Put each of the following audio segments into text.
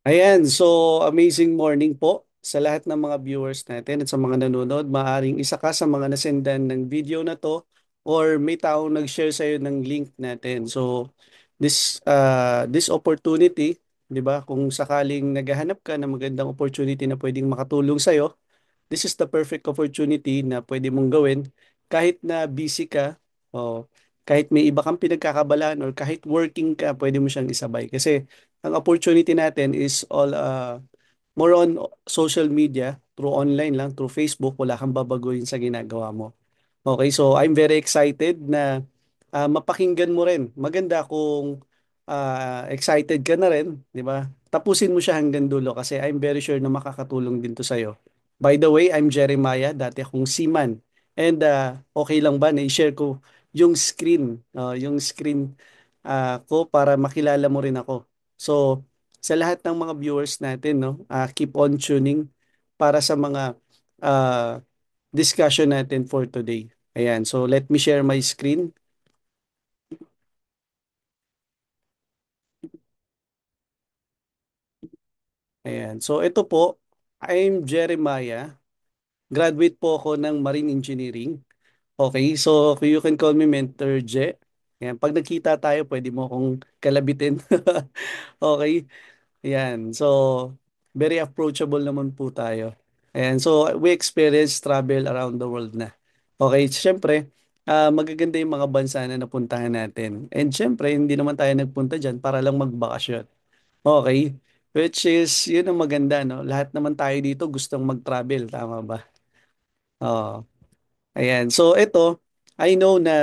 Ayan, so amazing morning po sa lahat ng mga viewers natin at sa mga nanonood. Maaring isa ka sa mga nasendan ng video na to or may taong nag-share sa'yo ng link natin. So this opportunity, 'di ba? Kung sakaling naghahanap ka ng magandang opportunity na pwedeng makatulong sa'yo, this is the perfect opportunity na pwede mong gawin kahit na busy ka o kahit may iba kang pinagkakabalaan or kahit working ka, pwede mo siyang isabay. Kasi ang opportunity natin is all more on social media, through online lang, through Facebook, wala kang babaguhin sa ginagawa mo. Okay, so I'm very excited na mapakinggan mo rin. Maganda kung excited ka na rin, di ba? Tapusin mo siya hanggang dulo kasi I'm very sure na makakatulong din to sa'yo. By the way, I'm Jeremiah, dati akong seaman. And okay lang ba na i-share ko yung screen ko para makilala mo rin ako. So, sa lahat ng mga viewers natin, no, keep on tuning para sa mga uh, discussion natin for today. Ayan, so let me share my screen. Ayan, so ito po, I'm Jeremiah. Graduate po ako ng Marine Engineering. Okay, so you can call me Mentor Je. Ayan, pag nagkita tayo, pwede mo akong kalabitin. Okay, ayan. So, very approachable naman po tayo. Ayan, so we experience travel around the world na. Okay, syempre, magaganda yung mga bansa na napuntahan natin. And syempre, hindi naman tayo nagpunta dyan para lang magbakasyon. Okay, which is, yun ang maganda, no? Lahat naman tayo dito gustong mag-travel, tama ba? Oo. Ayan, so ito, I know na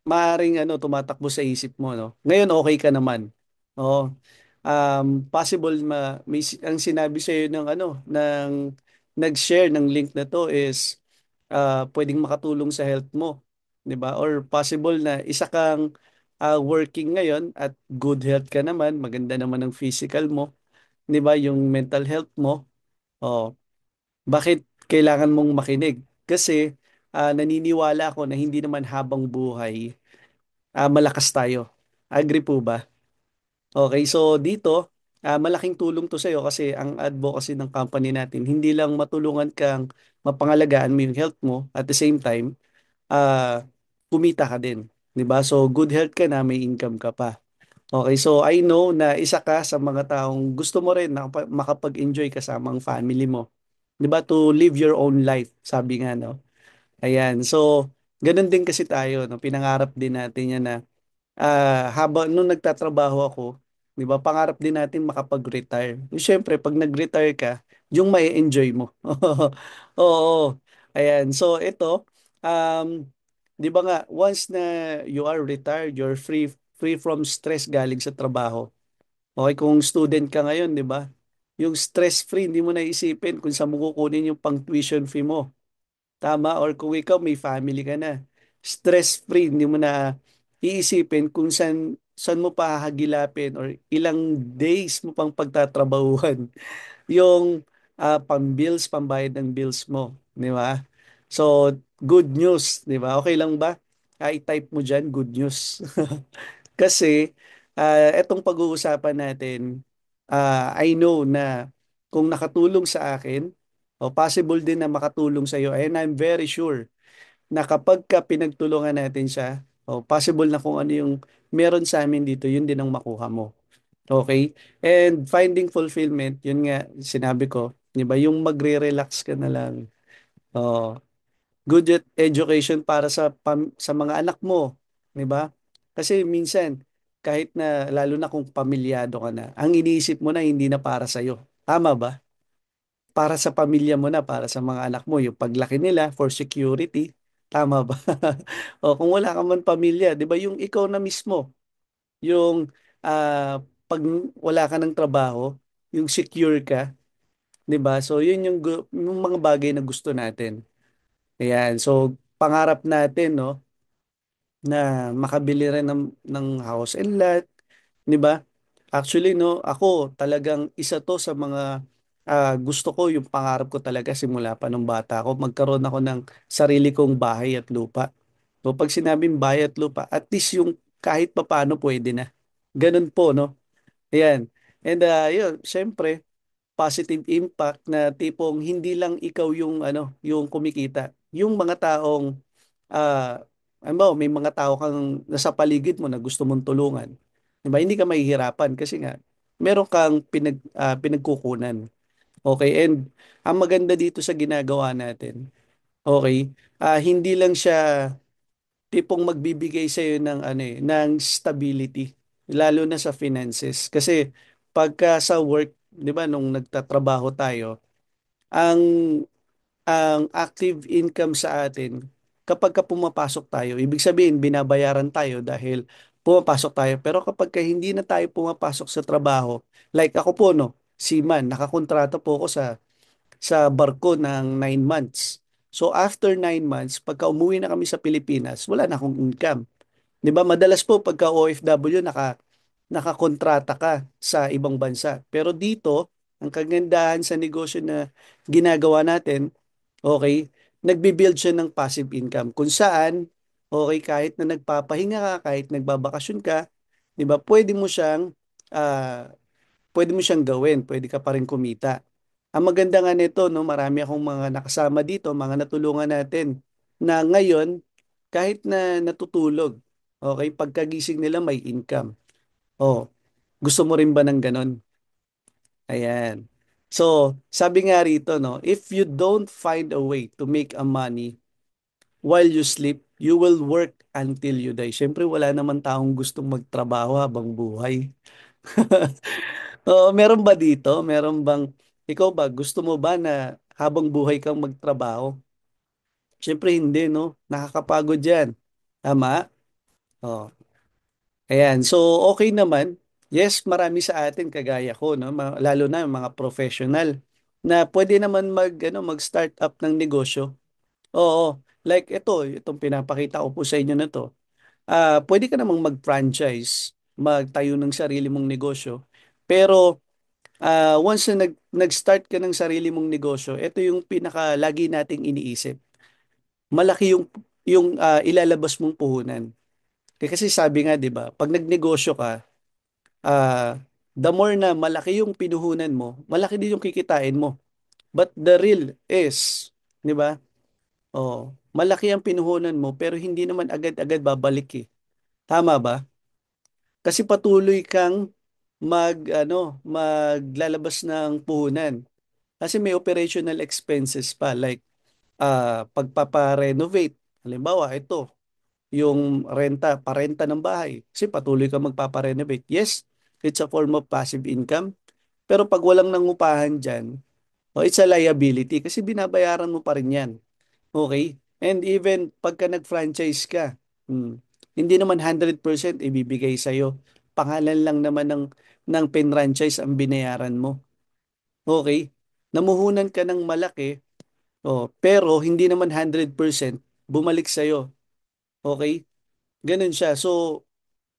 maaring tumatakbo sa isip mo, no? Ngayon okay ka naman. Oo. Possible ang sinabi sa iyo ng nag-share ng link na to is pwedeng makatulong sa health mo, 'di ba? Or possible na isa kang working ngayon at good health ka naman, maganda naman ang physical mo, 'di ba? Yung mental health mo. Oh, bakit kailangan mong makinig? Kasi naniniwala ako na hindi naman habang buhay malakas tayo. Agree po ba? Okay, so dito, malaking tulong to sa'yo kasi ang advocacy ng company natin, hindi lang matulungan kang mapangalagaan mo yung health mo, at the same time, ah, kumita ka din. 'Di ba? So, good health ka na, may income ka pa. Okay, so I know na isa ka sa mga taong gusto mo rin na makapag-enjoy kasama ang family mo. 'Di ba? To live your own life, sabi nga, no? Ayan, so, ganun din kasi tayo, no? Pinangarap din natin yan na habang nung nagtatrabaho ako, 'di ba, pangarap din natin makapag-retire. Siyempre, pag nag-retire ka, yung may enjoy mo. Oo. Ayan. So ito, um 'di ba nga once na you are retired, you're free from stress galing sa trabaho. Okay, kung student ka ngayon, 'di ba? Yung stress-free, hindi mo na isipin kung saan mo kukunin yung pang tuition fee mo. Tama, or kung ikaw may family ka na, stress-free, hindi mo na iisipin kung saan mo pa hahagilapin or ilang days mo pang pagtatrabahuhan yung pang-bills, pambayad ng bills mo, di ba? So, good news, di ba? Okay lang ba? I-type mo dyan, good news. Kasi, etong pag-uusapan natin, I know na kung nakatulong sa akin, o possible din na makatulong sa iyo, and I'm very sure na kapag ka pinagtulungan natin siya, o possible na kung ano yung meron sa amin dito, yun din ang makuha mo. Okay? And finding fulfillment, yun nga, sinabi ko, di ba, yung magre-relax ka na lang. Oh, education para sa mga anak mo, 'di ba? Kasi minsan kahit na lalo na kung pamilyado ka na, ang iniisip mo na hindi na para sa iyo. Tama ba? Para sa pamilya mo na, para sa mga anak mo, yung paglaki nila for security. Tama ba? O kung wala ka man pamilya, 'di ba, yung ikaw na mismo, yung pag wala ka ng trabaho, yung secure ka, 'di ba? So yun yung mga bagay na gusto natin. Ayan, so pangarap natin, no, na makabili rin ng house and lot, 'di ba? Actually, no, ako talagang isa to sa mga gusto ko, yung pangarap ko talaga simula pa nung bata ako, magkaroon ako ng sarili kong bahay at lupa. So pag sinabing bahay at lupa, at least yung kahit papaano pwede na. Ganun po, no? Ayan. And yun, syempre, positive impact na tipong hindi lang ikaw yung yung kumikita. Yung mga taong ano ba, may mga tao kang nasa paligid mo na gusto mong tulungan. 'Di ba? Hindi ka mahihirapan kasi nga meron kang pinagkukunan. Okay? And ang maganda dito sa ginagawa natin, okay? Hindi lang siya tipong magbibigay sa iyo ng ng stability lalo na sa finances kasi pagka sa work, 'di ba, nung nagtatrabaho tayo, ang active income sa atin kapag ka pumapasok tayo, ibig sabihin binabayaran tayo dahil pumapasok tayo. Pero kapag ka hindi na tayo pumapasok sa trabaho, like ako po no, seaman, nakakontrata po ako sa barko ng 9 months. So after 9 months, pagka umuwi na kami sa Pilipinas, wala na akong income. 'Di ba? Madalas po pagka OFW nakakontrata ka sa ibang bansa. Pero dito, ang kagandahan sa negosyo na ginagawa natin, okay, nagbi-build siya ng passive income. Kung saan, okay, kahit na nagpapahinga ka, kahit nagbabakasyon ka, 'di ba? Ah, pwede mo siyang gawin, pwede ka pa rin kumita. Ang maganda nga nito, no, marami akong mga nakasama dito, mga natulungan natin na ngayon kahit na natutulog, okay, pagkagising nila may income. Oh, gusto mo rin ba ng ganon? Ayan. So, sabi nga rito, no, if you don't find a way to make a money while you sleep, you will work until you die. Siyempre, wala naman taong gustong magtrabaho habang buhay. Oo, meron ba dito? Meron bang, ikaw ba, gusto mo ba na habang buhay kang magtrabaho? Siyempre hindi, no? Nakakapagod yan. Tama? Oh. Ayan. So, okay naman. Yes, marami sa atin kagaya ko, no? Lalo na yung mga professional na pwede naman mag-start up ng negosyo. Oo. Like itong pinapakita ko po sa inyo na to. Pwede ka namang mag-franchise, magtayo ng sarili mong negosyo. Pero once na nag-start ka ng sarili mong negosyo, ito yung pinaka lagi nating iniisip. Malaki yung ilalabas mong puhunan. Kasi sabi nga, 'di ba, pag nagnegosyo ka, the more na malaki yung pinuhunan mo, malaki din yung kikitain mo. But the real is, 'di ba? Oh, malaki ang pinuhunan mo pero hindi naman agad-agad babalik eh. Tama ba? Kasi patuloy kang maglalabas ng puhunan. Kasi may operational expenses pa like pagpapa-renovate. Halimbawa, ito, yung parenta ng bahay. Kasi patuloy ka magpapa-renovate. Yes, it's a form of passive income. Pero pag walang nangupahan dyan, it's a liability kasi binabayaran mo pa rin yan. Okay? And even pagka nag-franchise ka, hindi naman 100% ibibigay sa'yo. Pangalan lang naman ng franchise ang binayaran mo. Okay? Namuhunan ka ng malaki, pero hindi naman 100% bumalik sa'yo. Okay? Ganun siya. So,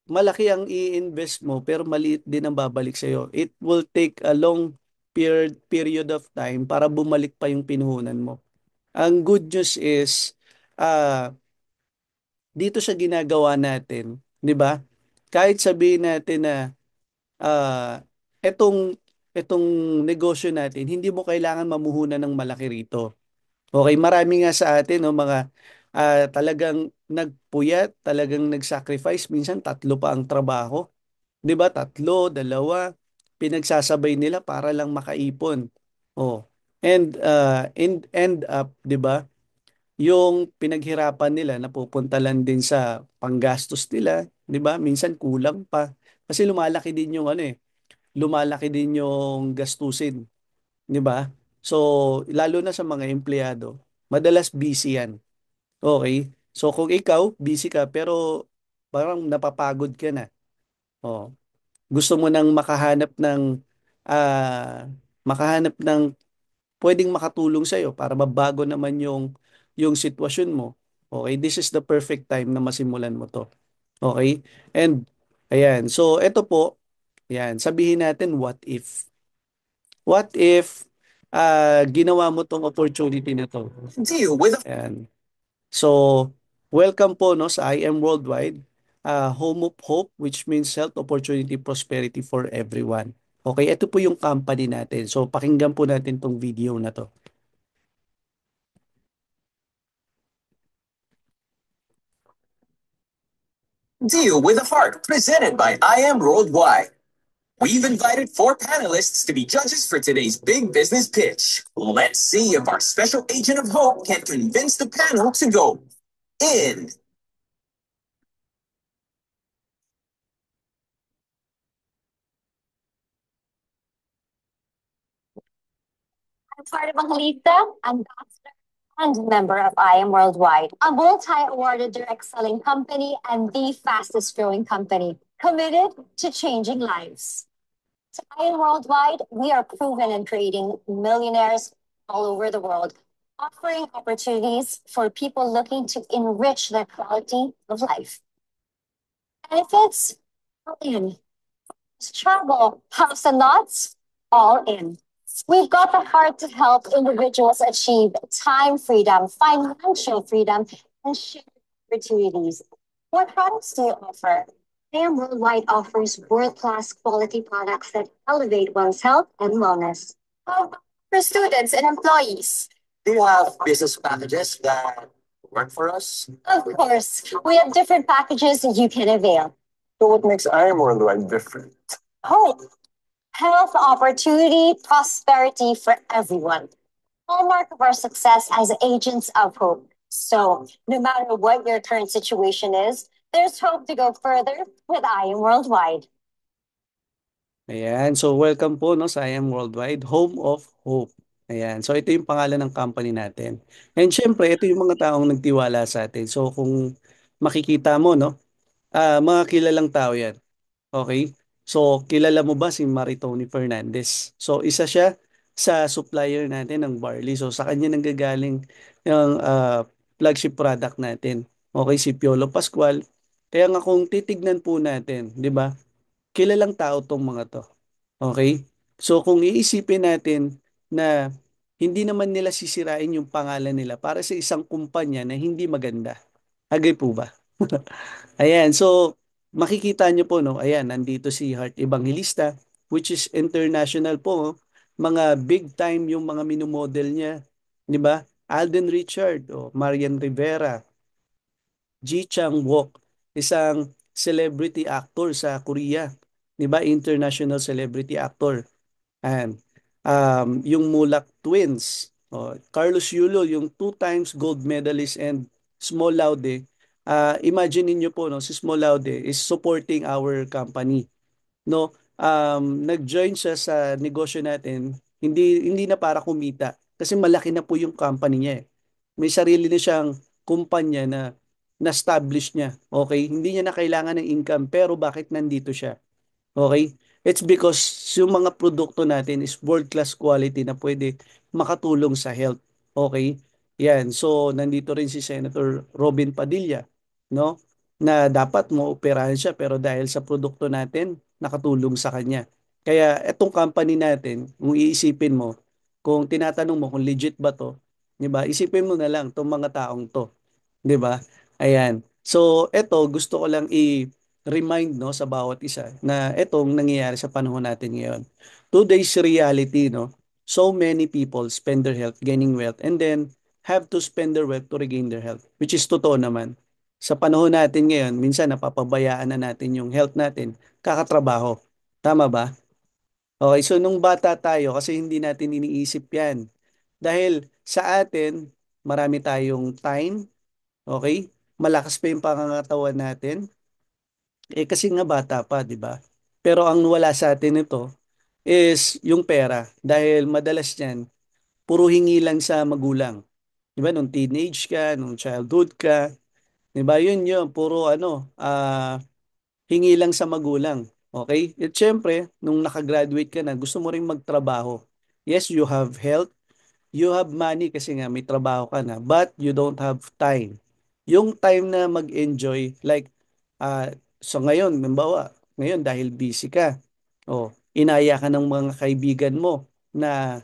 malaki ang i-invest mo pero maliit din ang babalik sa'yo. It will take a long period of time para bumalik pa yung pinuhunan mo. Ang good news is, ah, dito sa ginagawa natin, 'di ba? Kahit sabihin natin na ah, etong etong negosyo natin, hindi mo kailangan mamuhunan ng malaki rito. Okay, marami nga sa atin no, mga talagang nagpuyat, talagang nag-sacrifice, minsan tatlo pa ang trabaho. 'Di ba? Tatlo, dalawa, pinagsasabay nila para lang makaipon. Oh. And end up, 'di ba? Yung pinaghirapan nila napupunta lang din sa panggastos nila, 'di ba? Minsan kulang pa. Kasi lumalaki din yung lumalaki din yung gastusin, 'di ba? So, lalo na sa mga empleyado, madalas busy 'yan. Okay? So, kung ikaw busy ka pero parang napapagod ka na. Oh, gusto mo nang makahanap ng pwedeng makatulong sa iyo para mabago naman yung sitwasyon mo. Okay, this is the perfect time na masimulan mo 'to. Okay? And ayan, so ito po, ayan, sabihin natin what if. What if ginawa mo 'tong opportunity na 'to? Ayan. So, welcome po no sa I Am Worldwide, Home of Hope which means health, opportunity, prosperity for everyone. Okay, ito po yung company natin. So pakinggan po natin tong video na to. Deal with a Heart, presented by I Am Worldwide. We've invited four panelists to be judges for today's big business pitch. Let's see if our special agent of hope can convince the panel to go in. I'm part of Angelita, ambassador and member of I Am Worldwide, a multi-awarded direct selling company and the fastest growing company committed to changing lives. So I Am Worldwide, we are proven in creating millionaires all over the world, offering opportunities for people looking to enrich their quality of life. Benefits, all in. Travel, house and lots, all in. We've got the heart to help individuals achieve time freedom, financial freedom, and shared opportunities. What products do you offer? AM Worldwide offers world-class quality products that elevate one's health and wellness. How about for students and employees? Do you have business packages that work for us? Of course, we have different packages you can avail. So what makes IM Worldwide different? Hope, health, opportunity, prosperity for everyone. Hallmark of our success as agents of hope. So, no matter what your current situation is, there's hope to go further with I Am Worldwide. Ayan, so welcome po no sa I Am Worldwide, Home of Hope. Ayan, so ito yung pangalan ng company natin. And syempre, ito yung mga taong nagtiwala sa atin. So kung makikita mo, no, mga kilalang tao yan. Okay? So, kilala mo ba si Maritoni Fernandez? So, isa siya sa supplier natin ng barley. So, sa kanya nanggagaling yung flagship product natin. Okay, si Piolo Pascual. Kaya nga kung titignan po natin, di ba, kilalang tao tong mga to. Okay? So, kung iisipin natin na hindi naman nila sisirain yung pangalan nila para sa isang kumpanya na hindi maganda. Agree po ba? Ayan, so makikita nyo po, no? Ayan, nandito si Heart Evangelista, which is international po. Oh. Mga big time yung mga minumodel niya. Di ba? Alden Richard, o Marian Rivera, Ji Chang-wook, isang celebrity actor sa Korea. Di ba? International celebrity actor. And yung Mulak Twins, Carlos Yulo, yung two times gold medalist and Small Laude, imagine niyo po no, si Small Laude is supporting our company. No, nag-join siya sa negosyo natin, hindi na para kumita kasi malaki na po yung company niya eh. May sarili na siyang kumpanya na na-establish niya. Okay? Hindi niya na kailangan ng income pero bakit nandito siya? Okay? It's because yung mga produkto natin is world-class quality na pwede makatulong sa health. Okay? Yan. So, nandito rin si Senator Robin Padilla, no? Na dapat mo operahan siya pero dahil sa produkto natin, nakatulong sa kanya. Kaya etong company natin, kung iisipin mo, kung tinatanong mo kung legit ba to, 'di ba? Isipin mo na lang tong mga taong to, 'di ba? Ayan. So, eto gusto ko lang remind no sa bawat isa na etong nangyayari sa panahon natin ngayon. Today's reality no. So many people spend their health gaining wealth and then have to spend their wealth to regain their health, which is totoo naman. Sa panahon natin ngayon, minsan napapabayaan na natin yung health natin kakatrabaho. Tama ba? Okay, so nung bata tayo kasi hindi natin iniisip 'yan. Dahil sa atin, marami tayong time, okay? Malakas pa yung pangangatawan natin. Kasi nga bata pa, di ba? Pero ang wala sa atin ito is yung pera. Dahil madalas yan, puro hingi lang sa magulang. Di ba? Nung teenage ka, nung childhood ka, di ba? Yun, puro hingi lang sa magulang. Okay? At syempre, nung nakagraduate ka na, gusto mo ring magtrabaho. Yes, you have health, you have money kasi nga may trabaho ka na, but you don't have time. Yung time na mag-enjoy, like, so ngayon, membawa, ngayon dahil busy ka, inaya ka ng mga kaibigan mo na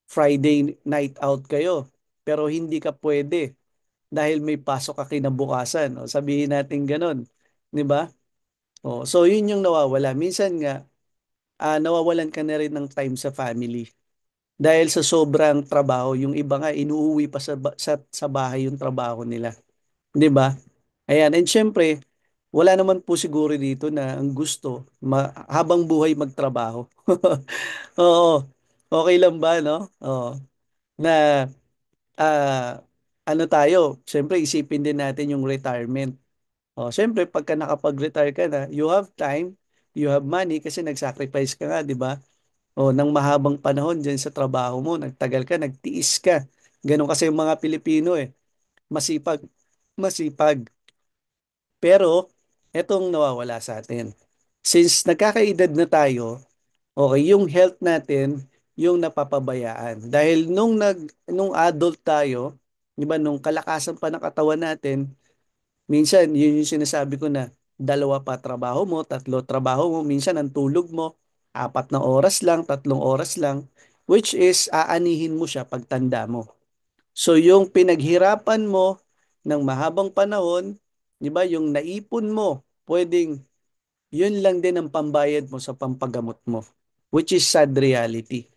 Friday night out kayo, pero hindi ka pwede dahil may pasok ka kinabukasan. Sabihin natin ganun, di ba? So yun yung nawawala. Minsan nga, nawawalan ka na rin ng time sa family. Dahil sa sobrang trabaho, yung iba nga inuuwi pa sa bahay yung trabaho nila. 'Di ba? Ayan, and syempre, wala naman po siguro dito na ang gusto habang buhay magtrabaho. Oo. Okay lang ba, no? Oo. Na ano tayo, syempre isipin din natin yung retirement. Syempre pagka nakapag-retire ka na, you have time, you have money kasi nag-sacrifice ka nga, 'di ba? Nang mahabang panahon diyan sa trabaho mo, nagtagal ka, nagtiis ka. Ganun kasi yung mga Pilipino eh. Masipag, masipag. Pero etong nawawala sa atin. Since nagkakaedad na tayo, okay, yung health natin yung napapabayaan. Dahil nung adult tayo, 'di ba, nung kalakasan pa ng katawan natin, minsan yun yung sinasabi ko na dalawa pa trabaho mo, tatlo trabaho mo, minsan ang tulog mo 4 na oras lang, 3 oras lang, which is aanihin mo siya pagtanda mo. So yung pinaghirapan mo ng mahabang panahon, 'di ba, yung naipon mo, pwedeng yun lang din ang pambayad mo sa pampagamot mo, which is sad reality.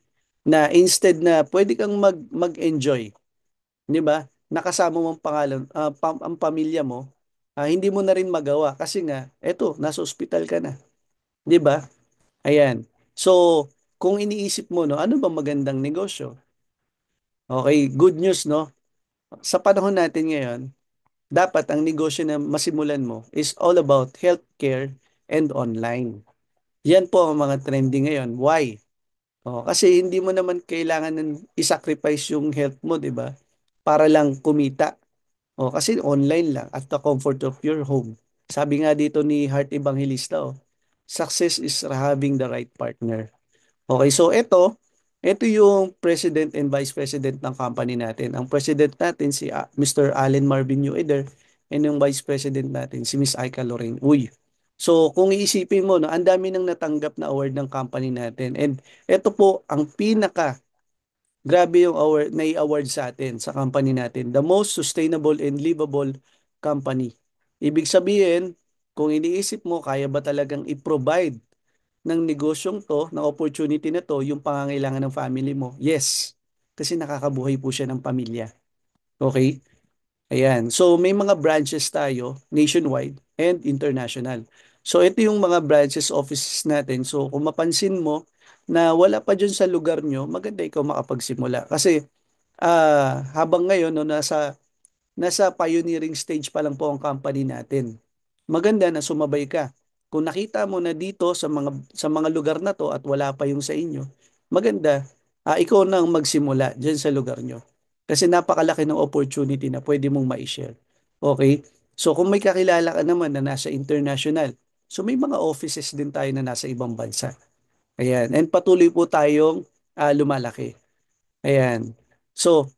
Na instead na pwede kang mag-enjoy, 'di ba? Nakasama mo ang ang pamilya mo, hindi mo na rin magawa kasi nga eto, nasa ospital ka na, 'di ba? Ayan. So, kung iniisip mo, no, ano ba magandang negosyo? Okay, good news, no? Sa panahon natin ngayon, dapat ang negosyo na masimulan mo is all about healthcare and online. Yan po ang mga trending ngayon. Why? Kasi hindi mo naman kailangan i-sacrifice yung health mo, 'di ba? Para lang kumita. Kasi online lang at the comfort of your home. Sabi nga dito ni Heart Evangelista, success is having the right partner. Okay, so ito yung president and vice president ng company natin. Ang president natin si Mr. Allen Marvin Ueder and yung vice president natin si Miss Aika Lorraine Uy. So kung iisipin mo, no, ang dami nang natanggap na award ng company natin. And ito po ang grabe yung award, award sa atin, sa company natin. The most sustainable and livable company. Ibig sabihin, kung iniisip mo, kaya ba talagang i-provide ng negosyong to, ng opportunity na to, yung pangangailangan ng family mo? Yes. Kasi nakakabuhay po siya ng pamilya. Okay? Ayan. So, may mga branches tayo nationwide and international. So, ito yung mga branches offices natin. So, kung mapansin mo na wala pa dyan sa lugar nyo, maganda ikaw makapagsimula. Kasi habang ngayon, no, nasa pioneering stage pa lang po ang company natin. Maganda na sumabay ka. Kung nakita mo na dito sa mga lugar na to at wala pa yung sa inyo, maganda ikaw nang magsimula diyan sa lugar nyo. Kasi napakalaki ng opportunity na pwede mong ma-share. Okay? So kung may kakilala ka naman na nasa international, so may mga offices din tayo na nasa ibang bansa. Ayan. And patuloy po tayong lumalaki. Ayan. So,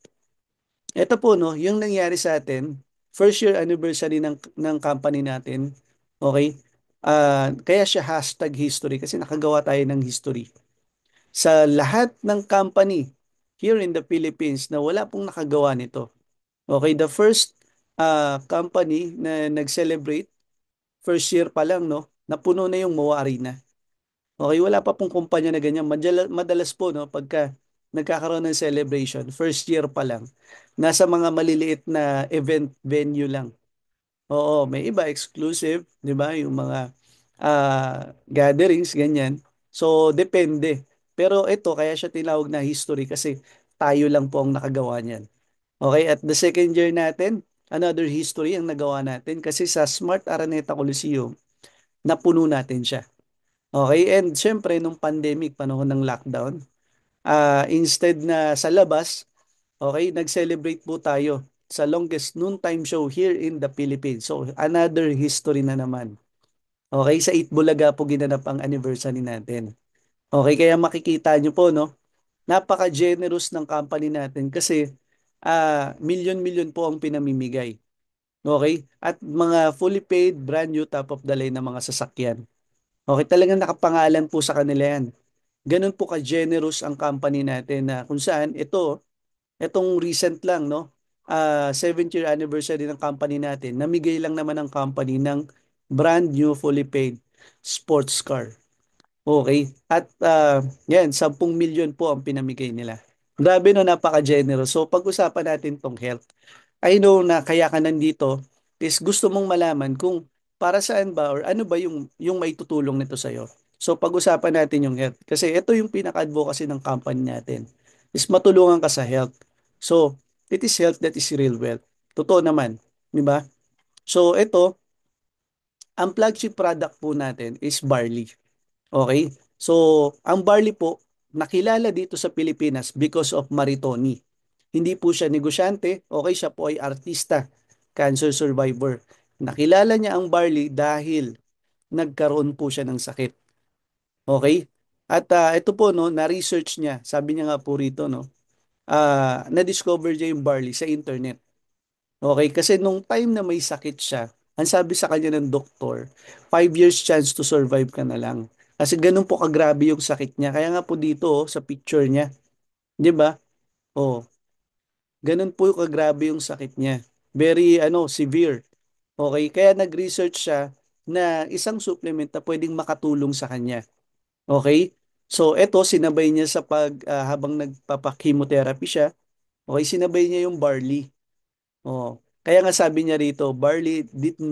ito po, no, yung nangyari sa atin, first year anniversary ng company natin, okay? Kaya siya hashtag history kasi nakagawa tayo ng history. Sa lahat ng company here in the Philippines na wala pong nakagawa nito. Okay, the first company na nag-celebrate, first year pa lang, no, napuno na yung MOA Arena. Okay, wala pa pong kumpanya na ganyan. Madalas po, no, pagka nagkakaroon ng celebration, first year pa lang, nasa mga maliliit na event venue lang. Oo, may iba exclusive, 'di ba? Yung mga gatherings ganyan. So depende. Pero ito kaya siya tinawag na history kasi tayo lang po ang nakagawa niyan. Okay, at the second year natin, another history ang nagawa natin kasi sa Smart Araneta Coliseum, napuno natin siya. Okay, and syempre nung pandemic, panahon ng lockdown, instead na sa labas, okay, nag-celebrate po tayo sa longest noontime show here in the Philippines. So, another history na naman. Okay, sa Itbulaga po ginanap ang anniversary natin. Okay, kaya makikita nyo po, no, napaka-generous ng company natin kasi milyon-milyon po ang pinamimigay. Okay? At mga fully paid, brand new, top of the line na mga sasakyan. Okay, talagang nakapangalan po sa kanila yan. Ganun po ka-generous ang company natin na kung saan itong recent lang, no? 7th year anniversary ng company natin, namigay lang naman ng company ng brand new fully paid sports car. Okay. At yan, 10 milyon po ang pinamigay nila. Grabe no, napaka-generous. So pag-usapan natin tong health. I know na kaya ka nandito is gusto mong malaman kung para saan ba or ano ba yung maitutulong nito sa'yo. So pag-usapan natin yung health. Kasi ito yung pinaka-advocacy ng company natin is matulungan ka sa health. So it is health that is real wealth. Totoo naman. Di ba? So ito, ang flagship product po natin is barley. Okay? So, ang barley po, nakilala dito sa Pilipinas because of Maritoni. Hindi po siya negosyante, okay, siya po ay artista, cancer survivor. Nakilala niya ang barley dahil nagkaroon po siya ng sakit. Okay? At ito po, no, na-research niya, sabi niya nga po rito, no, na-discover niya yung barley sa internet. Okay, kasi nung time na may sakit siya, ang sabi sa kanya ng doktor, 5 years chance to survive ka na lang. Kasi ganun po kagrabe yung sakit niya. Kaya nga po dito sa picture niya, 'di ba? Oh, ganun po kagrabe yung sakit niya. Very severe. Okay, kaya nag-research siya na isang supplement na pwedeng makatulong sa kanya. Okay? So eto sinabay niya sa habang nagpapa-chemotherapy siya, okay, sinabay niya yung barley. Oh. Kaya nga sabi niya rito, barley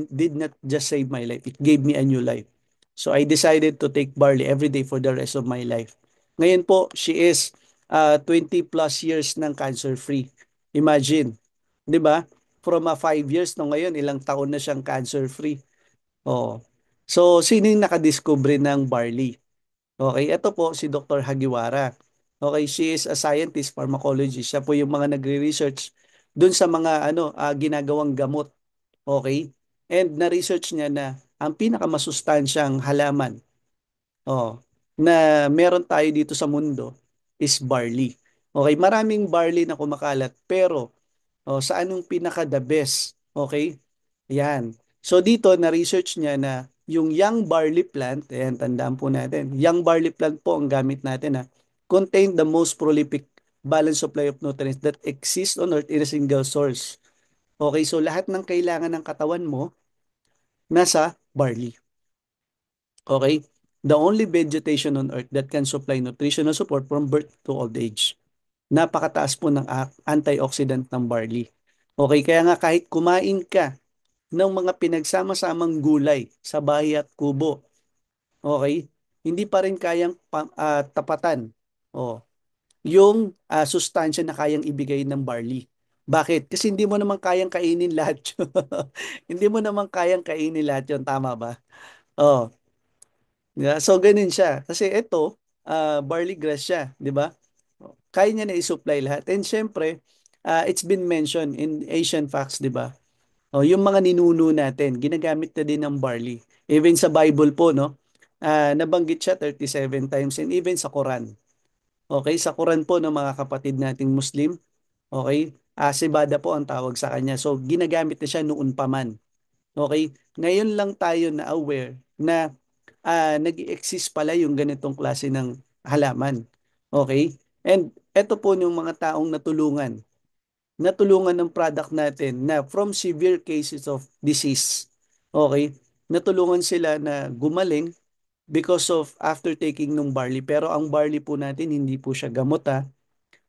did not just save my life, it gave me a new life. So I decided to take barley every day for the rest of my life. Ngayon po, she is 20 plus years ng cancer-free. Imagine, 'di ba? From 5 years no ngayon, ilang taon na siyang cancer-free. Oh. So, sino yung nakadiscover ng barley? Okay, ito po si Dr. Hagiwara. Okay, she is a scientist, pharmacologist. Siya po yung mga nagre-research dun sa mga ginagawang gamot. Okay? And na-research niya na ang pinakamasustansyang halaman na meron tayo dito sa mundo is barley. Okay, maraming barley na kumakalat pero saan yung pinaka the best? Okay? Yan. So dito na-research niya na yung young barley plant, ayan, tandaan po natin, young barley plant po ang gamit natin contain the most prolific balanced supply of nutrients that exist on earth in a single source. Okay, so lahat ng kailangan ng katawan mo nasa barley. Okay? The only vegetation on earth that can supply nutritional support from birth to old age. Napakataas po ng antioxidant ng barley. Okay, kaya nga kahit kumain ka ng mga pinagsama-samang gulay sa bahay at kubo, okay, hindi pa rin kayang tapatan yung sustansya na kayang ibigay ng barley. Bakit? Kasi hindi mo naman kayang kainin lahat yun. Hindi mo naman kayang kainin lahat yun. Tama ba? Oh, yeah, so ganun siya. Kasi ito, barley grass siya, di ba? Kaya niya na i-supply lahat. And syempre, it's been mentioned in Asian facts, di ba? Yung mga ninuno natin, ginagamit na din ng barley. Even sa Bible po, no? Nabanggit siya 37 times and even sa Quran. Okay, sa Quran po ng mga kapatid nating Muslim, okay? Sibada po ang tawag sa kanya. So ginagamit na siya noon pa man. Okay? Ngayon lang tayo na aware na nag-exist pala yung ganitong klase ng halaman. Okay? And eto po yung mga taong natulungan ng product natin na from severe cases of disease. Okay? Natulungan sila na gumaling because of after taking nung barley. Pero ang barley po natin hindi po siya gamot ha.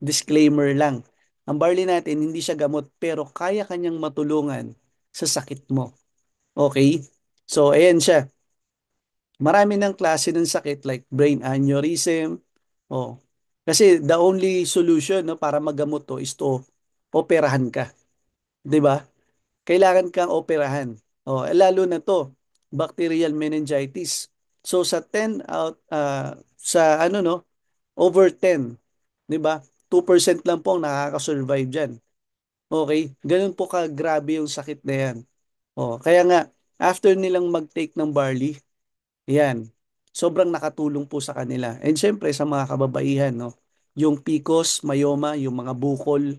Disclaimer lang. Ang barley natin hindi siya gamot pero kaya kanyang matulungan sa sakit mo. Okay? So ayan siya. Marami ng klase ng sakit like brain aneurysm. Oh. Kasi the only solution no para magamot to is to operahan ka, 'di ba? Kailangan kang operahan. Lalo na to, bacterial meningitis. So sa 10 out sa over 10, 'di ba? 2% lang po ang nakaka-survive diyan. Okay? Ganun po kagrabe yung sakit na 'yan. Kaya nga after nilang mag-take ng barley, yan, sobrang nakatulong po sa kanila. And syempre sa mga kababaihan, no? Yung PCOS, myoma, yung mga bukol,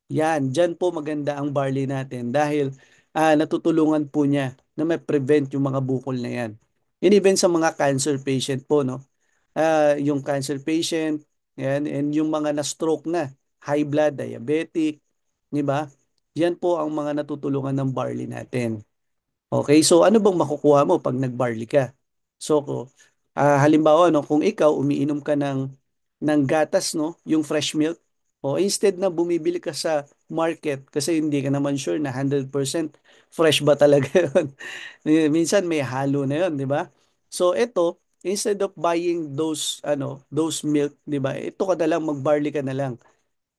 yan, dyan po maganda ang barley natin dahil natutulungan po niya na ma-prevent yung mga bukol na yan. And even sa mga cancer patient po, no? Yung cancer patient, yan, and yung mga na-stroke na, high blood, diabetic, di ba? Yan po ang mga natutulungan ng barley natin. Okay, so ano bang makukuha mo pag nag-barley ka? So, Halimbawa, no, kung ikaw umiinom ka ng gatas, no, yung fresh milk, o instead na bumibili ka sa market kasi hindi ka naman sure na 100% fresh ba talaga yun. Minsan may halo na yun, di ba? So ito, instead of buying those milk, di ba? Ito ka na lang, mag-barley ka na lang.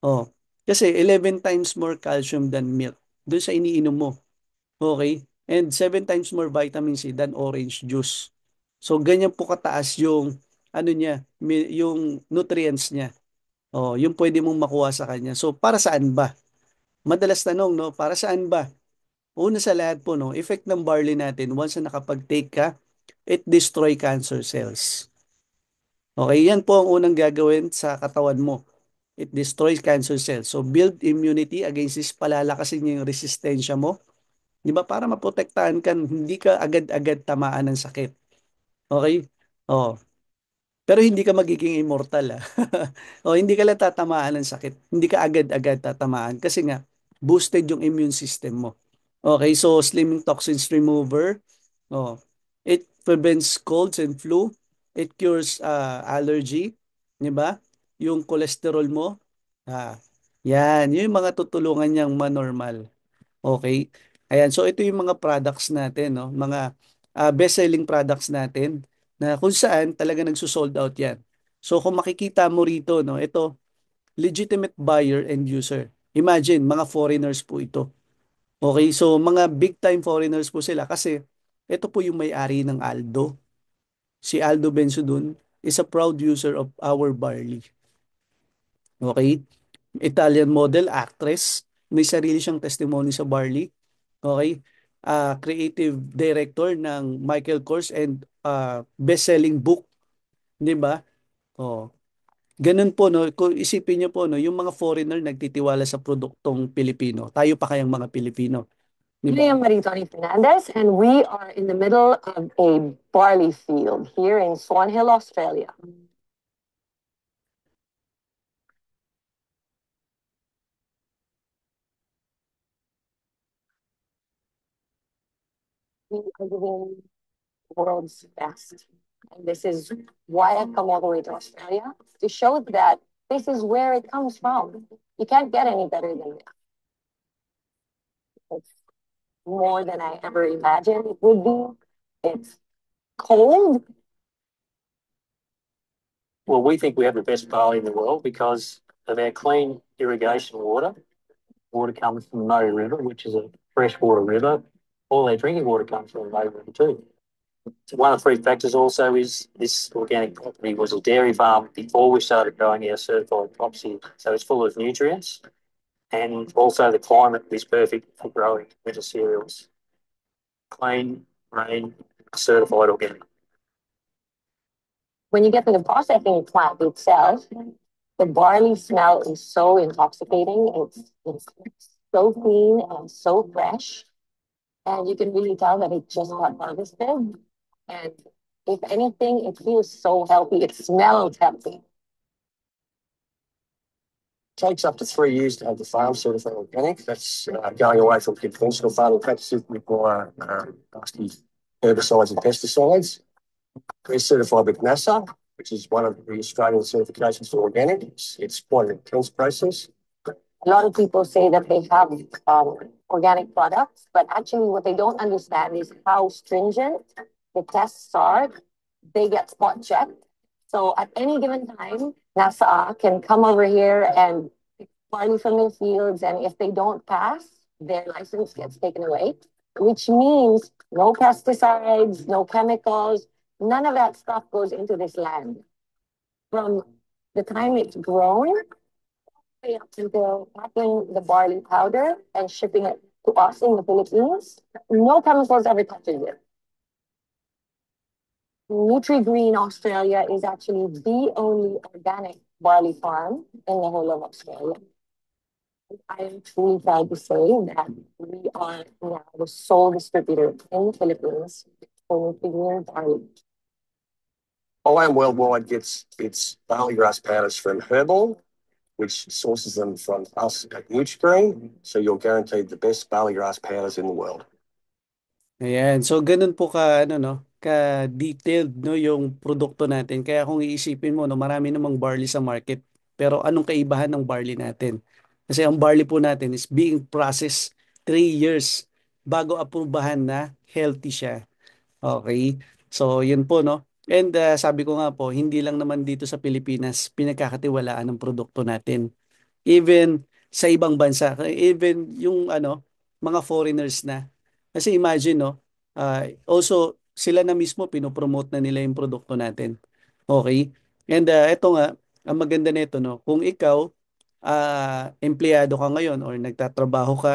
Oh, kasi 11 times more calcium than milk doon sa iniinom mo. Okay? And 7 times more vitamin C than orange juice. So, ganyan po kataas yung yung nutrients niya. Oh, yung pwede mong makuha sa kanya. So, para saan ba? Madalas tanong, no? Para saan ba? Una sa lahat po, no? Effect ng barley natin, once na nakapag-take ka, it destroy cancer cells. Okay, yan po ang unang gagawin sa katawan mo. It destroys cancer cells. So, build immunity against this, palalakasin niya yung resistensya mo. Di ba? Para maprotektahan ka, hindi ka agad-agad tamaan ng sakit. Okay? Oh. Pero hindi ka magiging immortal, ah. O, hindi ka lang tatamaan ng sakit. Hindi ka agad-agad tatamaan kasi nga, boosted yung immune system mo. Okay, so Slimming Toxins Remover. Oh, it prevents colds and flu. It cures allergy. Di ba? Yung cholesterol mo. Ah, yan. Yung mga tutulungan niyang manormal. Okay? Ayan, so ito yung mga products natin, no? Mga best-selling products natin na kung saan talaga nagso-sold out yan. So kung makikita mo rito, no, ito, legitimate buyer and user. Imagine, mga foreigners po ito. Okay, so mga big time foreigners po sila kasi ito po yung may-ari ng Aldo. Si Aldo Benzodun is a proud user of our barley. Okay? Italian model, actress, may sarili siyang testimony sa barley. Okay? Creative director ng Michael Kors and best-selling book, 'di ba? Oh. Ganun po, no, kung isipin niyo po, no, yung mga foreigner nagtitiwala sa produktong Pilipino. Tayo pa kayang mga Pilipino, 'di I ba? am Maritoni Fernandez, and we are in the middle of a barley field here in Swan Hill, Australia. We are doing the world's best. And this is why I've come all the way to Australia to show that this is where it comes from. You can't get any better than this. It's more than I ever imagined it would be. It's cold. Well, we think we have the best barley in the world because of our clean irrigation water. Water comes from the Murray River, which is a freshwater river. All our drinking water comes from the Murray River too. So one of the three factors also is this organic property was a dairy farm before we started growing our certified crops here. So it's full of nutrients, and also the climate is perfect for growing winter cereals. Clean, rain, certified organic. When you get to the processing plant itself, the barley smell is so intoxicating. It's so clean and so fresh. And you can really tell that it just got harvested. And if anything, it feels so healthy. It smells healthy. Takes up to 3 years to have the farm certified organic. That's going away from conventional farming practices that require nasty herbicides and pesticides. We're certified with NASA, which is one of the Australian certifications for organic. It's quite an intense process. A lot of people say that they have organic products, but actually, what they don't understand is how stringent the tests are. They get spot checked. So at any given time, NASA can come over here and pick barley from their fields, and if they don't pass, their license gets taken away, which means no pesticides, no chemicals, none of that stuff goes into this land. From the time it's grown up until packing the barley powder and shipping it to us in the Philippines, no chemicals ever touches it. Nutri-Green Australia is actually the only organic barley farm in the whole of Australia. I am truly proud to say that we are now the sole distributor in the Philippines for Nutri-Green barley. IAM Worldwide gets its barley grass powders from Herbal, which sources them from us at Nutri-Green. So you're guaranteed the best barley grass powders in the world. Ayan, so ganun po ka, ano, no? ka-detailed no yung produkto natin. Kaya kung iisipin mo no, marami namang barley sa market. Pero anong kaibahan ng barley natin? Kasi ang barley po natin is being processed 3 years bago aprubahan na healthy siya. Okay? So, yun po, no? And sabi ko nga po, hindi lang naman dito sa Pilipinas pinagkakatiwalaan ng produkto natin. Even sa ibang bansa, even yung mga foreigners na. Kasi imagine, no? Also, sila na mismo pinopromote na nila yung produkto natin. Okay? And eto nga, ang maganda nito, no? Kung ikaw, empleyado ka ngayon or nagtatrabaho ka,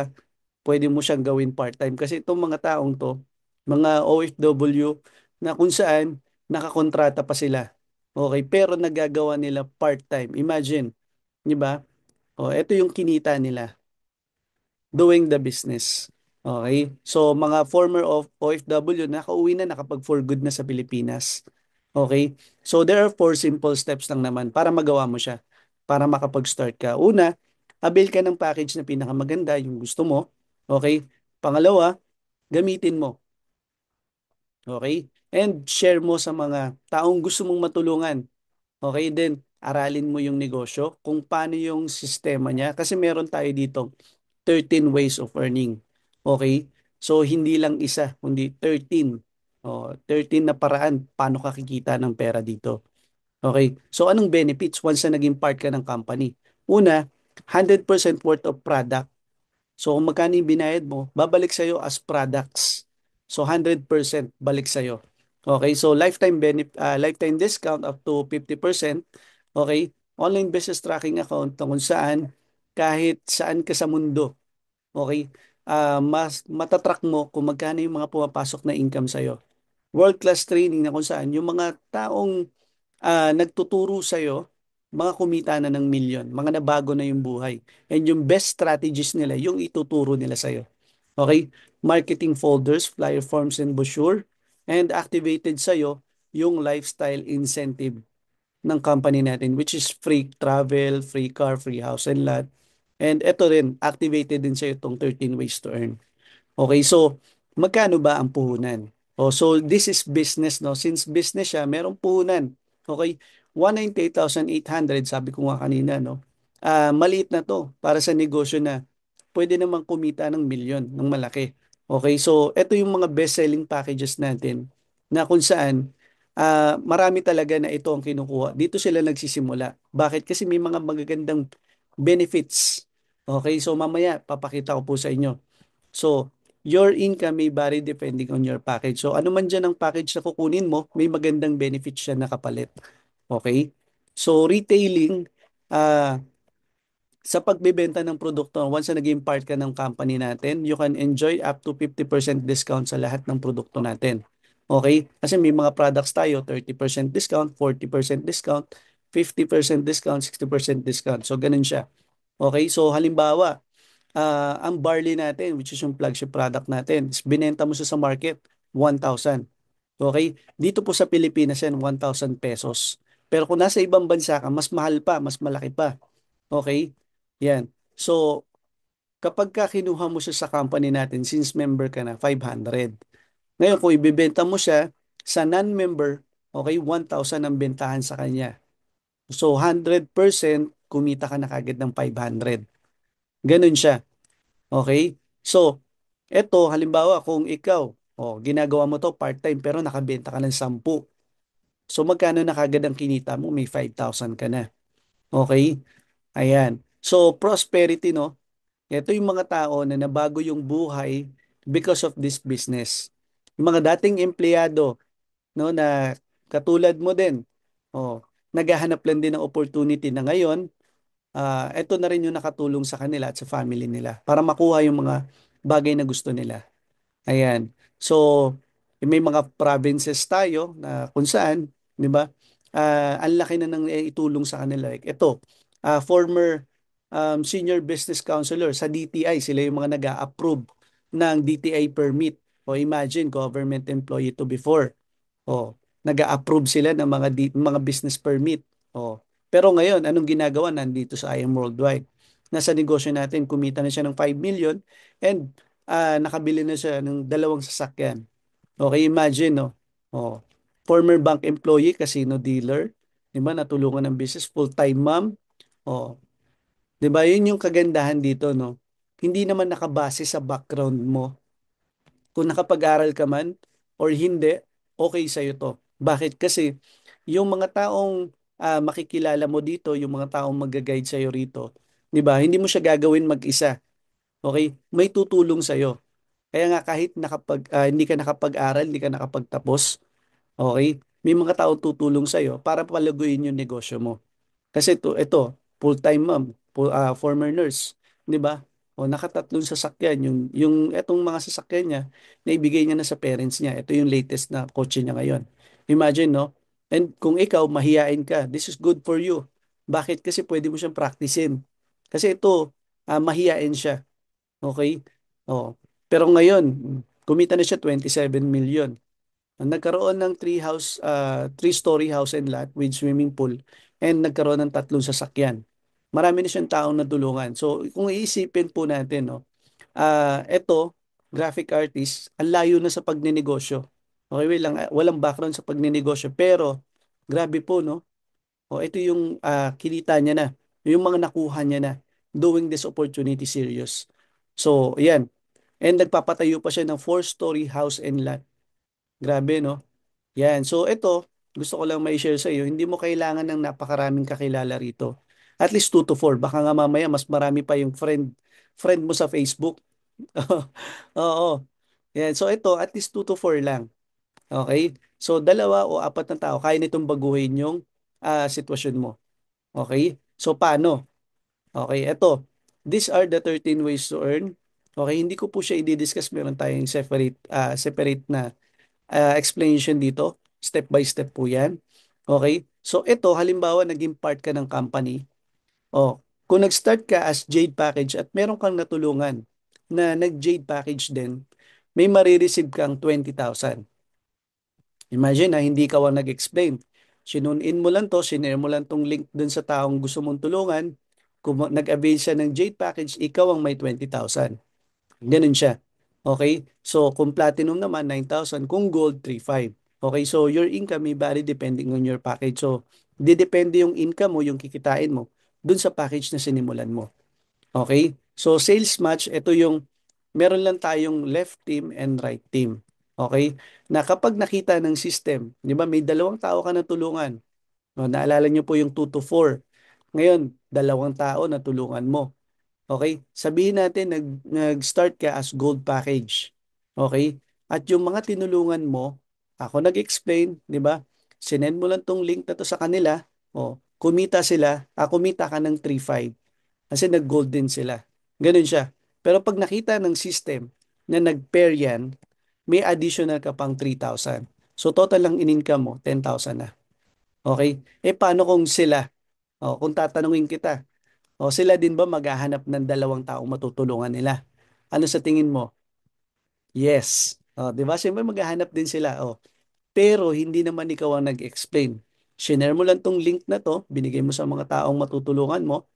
pwede mo siyang gawin part-time. Kasi itong mga taong to, mga OFW, na kung saan nakakontrata pa sila. Okay, pero nagagawa nila part-time. Imagine, di ba? O, ito yung kinita nila doing the business. Okay? So, mga former of OFW, nakauwi na, nakapag for good na sa Pilipinas. Okay? So, there are 4 simple steps lang naman para magawa mo siya. Para makapag-start ka. Una, avail ka ng package na pinakamaganda, yung gusto mo. Okay? Pangalawa, gamitin mo. Okay? And share mo sa mga taong gusto mong matulungan. Okay? Then, aralin mo yung negosyo, kung paano yung sistema niya. Kasi meron tayo dito 13 ways of earning. Okay? So, hindi lang isa, kundi 13. 13 na paraan paano ka kikita ng pera dito. Okay? So, anong benefits once na naging part ka ng company? Una, 100% worth of product. So, kung magkano yung binayad mo, babalik sa'yo as products. So, 100% balik sa'yo. Okay? So, lifetime discount up to 50%. Okay? Online business tracking account na kung saan kahit saan ka sa mundo, okay, mas matatrack mo kung magkano yung mga pumapasok na income sa'yo. World-class training na kung saan yung mga taong nagtuturo sa'yo, mga kumita na ng milyon, mga nabago na yung buhay. And yung best strategies nila, yung ituturo nila sa'yo. Okay? Marketing folders, flyer forms, and brochure. And activated sa'yo yung lifestyle incentive ng company natin, which is free travel, free car, free house and lot. And ito rin, activated din sa'yo itong 13 ways to earn. Okay, so magkano ba ang puhunan? Oh, so this is business, no? Since business siya, merong puhunan. Okay? 198,800 sabi ko nga kanina, no? Maliit na to para sa negosyo na pwede namang kumita ng milyon, ng malaki. Okay, so ito yung mga best-selling packages natin na kung saan marami talaga na ito ang kinukuha. Dito sila nagsisimula. Bakit? Kasi may mga magagandang benefits. Okay, so mamaya papakita ko po sa inyo. So, your income may vary depending on your package. So, ano man dyan ang package na kukunin mo, may magandang benefits siya nakapalit. Okay? So, retailing, ah, sa pagbebenta ng produkto, once na naging part ka ng company natin, you can enjoy up to 50% discount sa lahat ng produkto natin. Okay? Kasi may mga products tayo, 30% discount, 40% discount, 50% discount, 60% discount. So, ganun siya. Okay? So, halimbawa, ang barley natin, which is yung flagship product natin, is binenta mo siya sa market, 1,000. Okay? Dito po sa Pilipinas yan, 1,000 pesos. Pero kung nasa ibang bansa ka, mas mahal pa, mas malaki pa. Okay? Yan. So, kapag ka kinuha mo siya sa company natin, since member ka na, 500. Ngayon, kung ibibenta mo siya sa non-member, okay, 1,000 ang bentahan sa kanya. So, 100% kumita ka na kagad ng 500. Ganun siya. Okay? So, eto, halimbawa, kung ikaw, ginagawa mo to part-time pero nakabenta ka ng 10. So, magkano na kagad ang kinita mo? May 5,000 ka na. Okay? Ayan. So, prosperity, no? Ito yung mga tao na nabago yung buhay because of this business. Yung mga dating empleyado, no, na katulad mo din, naghahanap lang din ng opportunity na ngayon, ito na rin yung nakatulong sa kanila at sa family nila para makuha yung mga bagay na gusto nila. Ayan. So, may mga provinces tayo na kung saan, di ba? Ang laki na nang itulong sa kanila. Like, ito, former senior business counselor sa DTI, sila yung mga nag-a-approve ng DTI permit. O imagine, government employee to before. O, nag-a-approve sila ng mga business permit. O, pero ngayon, anong ginagawa? Nandito sa IM Worldwide. Nasa negosyo natin, kumita na siya ng 5 million and nakabili na siya ng 2 sasakyan. Okay, imagine, no? Oh. Former bank employee, casino dealer, 'di ba? Natulungan ng business, full-time mom. Oh, 'di ba? 'Yun yung kagandahan dito, no? Hindi naman nakabase sa background mo. Kung nakapag-aral ka man or hindi, okay sa to. Bakit? Kasi yung mga taong makikilala mo dito, yung mga taong mag-guide sa rito, 'di ba? Hindi mo siya gagawin mag-isa. Okay? May tutulong sa Kaya nga kahit hindi ka nakapag-aral, hindi ka nakapagtapos, okay? May mga taong tutulong sa para palaguin yung negosyo mo. Kasi ito full-time mom, former nurse, 'di ba? O nakatatlong sasakyan, yung etong mga sasakyan niya, naibigay niya na sa parents niya. Ito yung latest na kotse niya ngayon. Imagine, no? And kung ikaw mahiyain ka, this is good for you. Bakit? Kasi pwede mo siyang practicein. Kasi ito, mahiyain siya. Okay? Oh. Pero ngayon, kumita na siya 27 million. Nagkaroon ng three-story house and lot with swimming pool and nagkaroon ng tatlong sasakyan. Marami na siyang taong natulungan. So, kung iisipin po natin, no, eto, graphic artist, ang layo na sa pagninegosyo. Okay, walang background sa pagninegosyo. Pero, grabe po, no? O, ito yung kinita niya na. Yung mga nakuha niya na doing this opportunity serious. So, yan. And nagpapatayo pa siya ng four-story house and lot. Grabe, no? Yan. So ito, gusto ko lang may share sa iyo, hindi mo kailangan ng napakaraming kakilala rito. At least 2 to 4. Baka nga mamaya mas marami pa yung friend mo sa Facebook. Oo. Yan. So ito, at least 2 to 4 lang. Okay? So dalawa o apat na tao, kaya nitong baguhin yung sitwasyon mo. Okay? So paano? Okay, ito. These are the 13 ways to earn. Okay, hindi ko po siya i-discuss. Meron tayong separate na explanation dito. Step by step po yan. Okay? So ito, halimbawa, naging part ka ng company. Oh, kung nag-start ka as Jade Package at meron kang natulungan na nag-Jade Package din, may marireceive kang 20,000. Imagine na hindi ka ang nag-explain. Sinune-in mo lang to, sinare mo lang tong link dun sa taong gusto mong tulungan. Kung nag-avail siya ng Jade Package, ikaw ang may 20,000. Ganun siya. Okay? So, kung platinum naman, 9,000. Kung gold, 3,500. Okay? So, your income may vary depending on your package. So, didepende yung income mo, yung kikitain mo, dun sa package na sinimulan mo. Okay? So, sales match, ito yung meron lang tayong left team and right team. Okay? Na kapag nakita ng system, di ba, may dalawang tao ka na tulungan. No, naalala nyo po yung 2 to 4. Ngayon, dalawang tao na tulungan mo. Okay? Sabihin natin nag-start ka as gold package. Okay? At yung mga tinulungan mo, ako nag-explain, 'di ba? Sinend mo lang tong link na to sa kanila, kumita ka ng 3,500 kasi nag-gold din sila. Ganun siya. Pero pag nakita ng system na nag-pair yan, may additional ka pang 3,000. So total lang in-income mo, 10,000 na. Okay? Paano kung sila? Kung tatanungin kita, sila din ba maghahanap ng dalawang taong matutulungan nila? Ano sa tingin mo? Yes. 'Di ba? Siyempre maghahanap din sila. Pero hindi naman ikaw ang nag-explain. Shinare mo lang tong link na to, binigay mo sa mga taong matutulungan mo,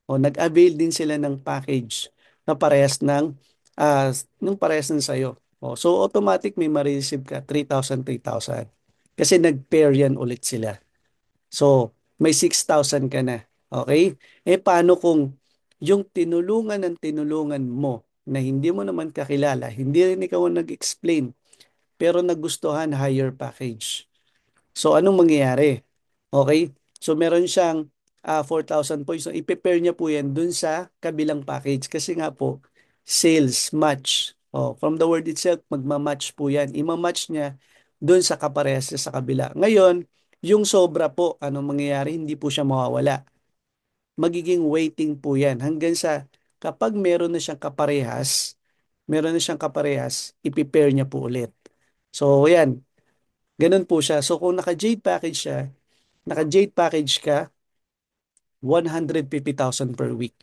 nag-avail din sila ng package na ah, parehas ng sayo. So automatic may ma-receive ka 3,000, 3,000. Kasi nag-pair yan ulit sila. So, may 6,000 ka na. Okay? Paano kung yung tinulungan mo na hindi mo naman kakilala, hindi rin ikaw ang nag-explain, pero nagustuhan higher package. So, anong mangyayari? Okay? So, meron siyang 4,000 points. So, i-prepare niya po yan dun sa kabilang package. Kasi nga po, sales match. From the word itself, magmamatch po yan. Ima-match niya dun sa kaparehas niya sa kabila. Ngayon, yung sobra po, anong mangyayari? Hindi po siya mawawala. Magiging waiting po yan. Hanggang sa kapag meron na siyang kaparehas, i-prepare niya po ulit. So, yan. Ganun po siya. So, kung naka-Jade package ka, 150,000 per week.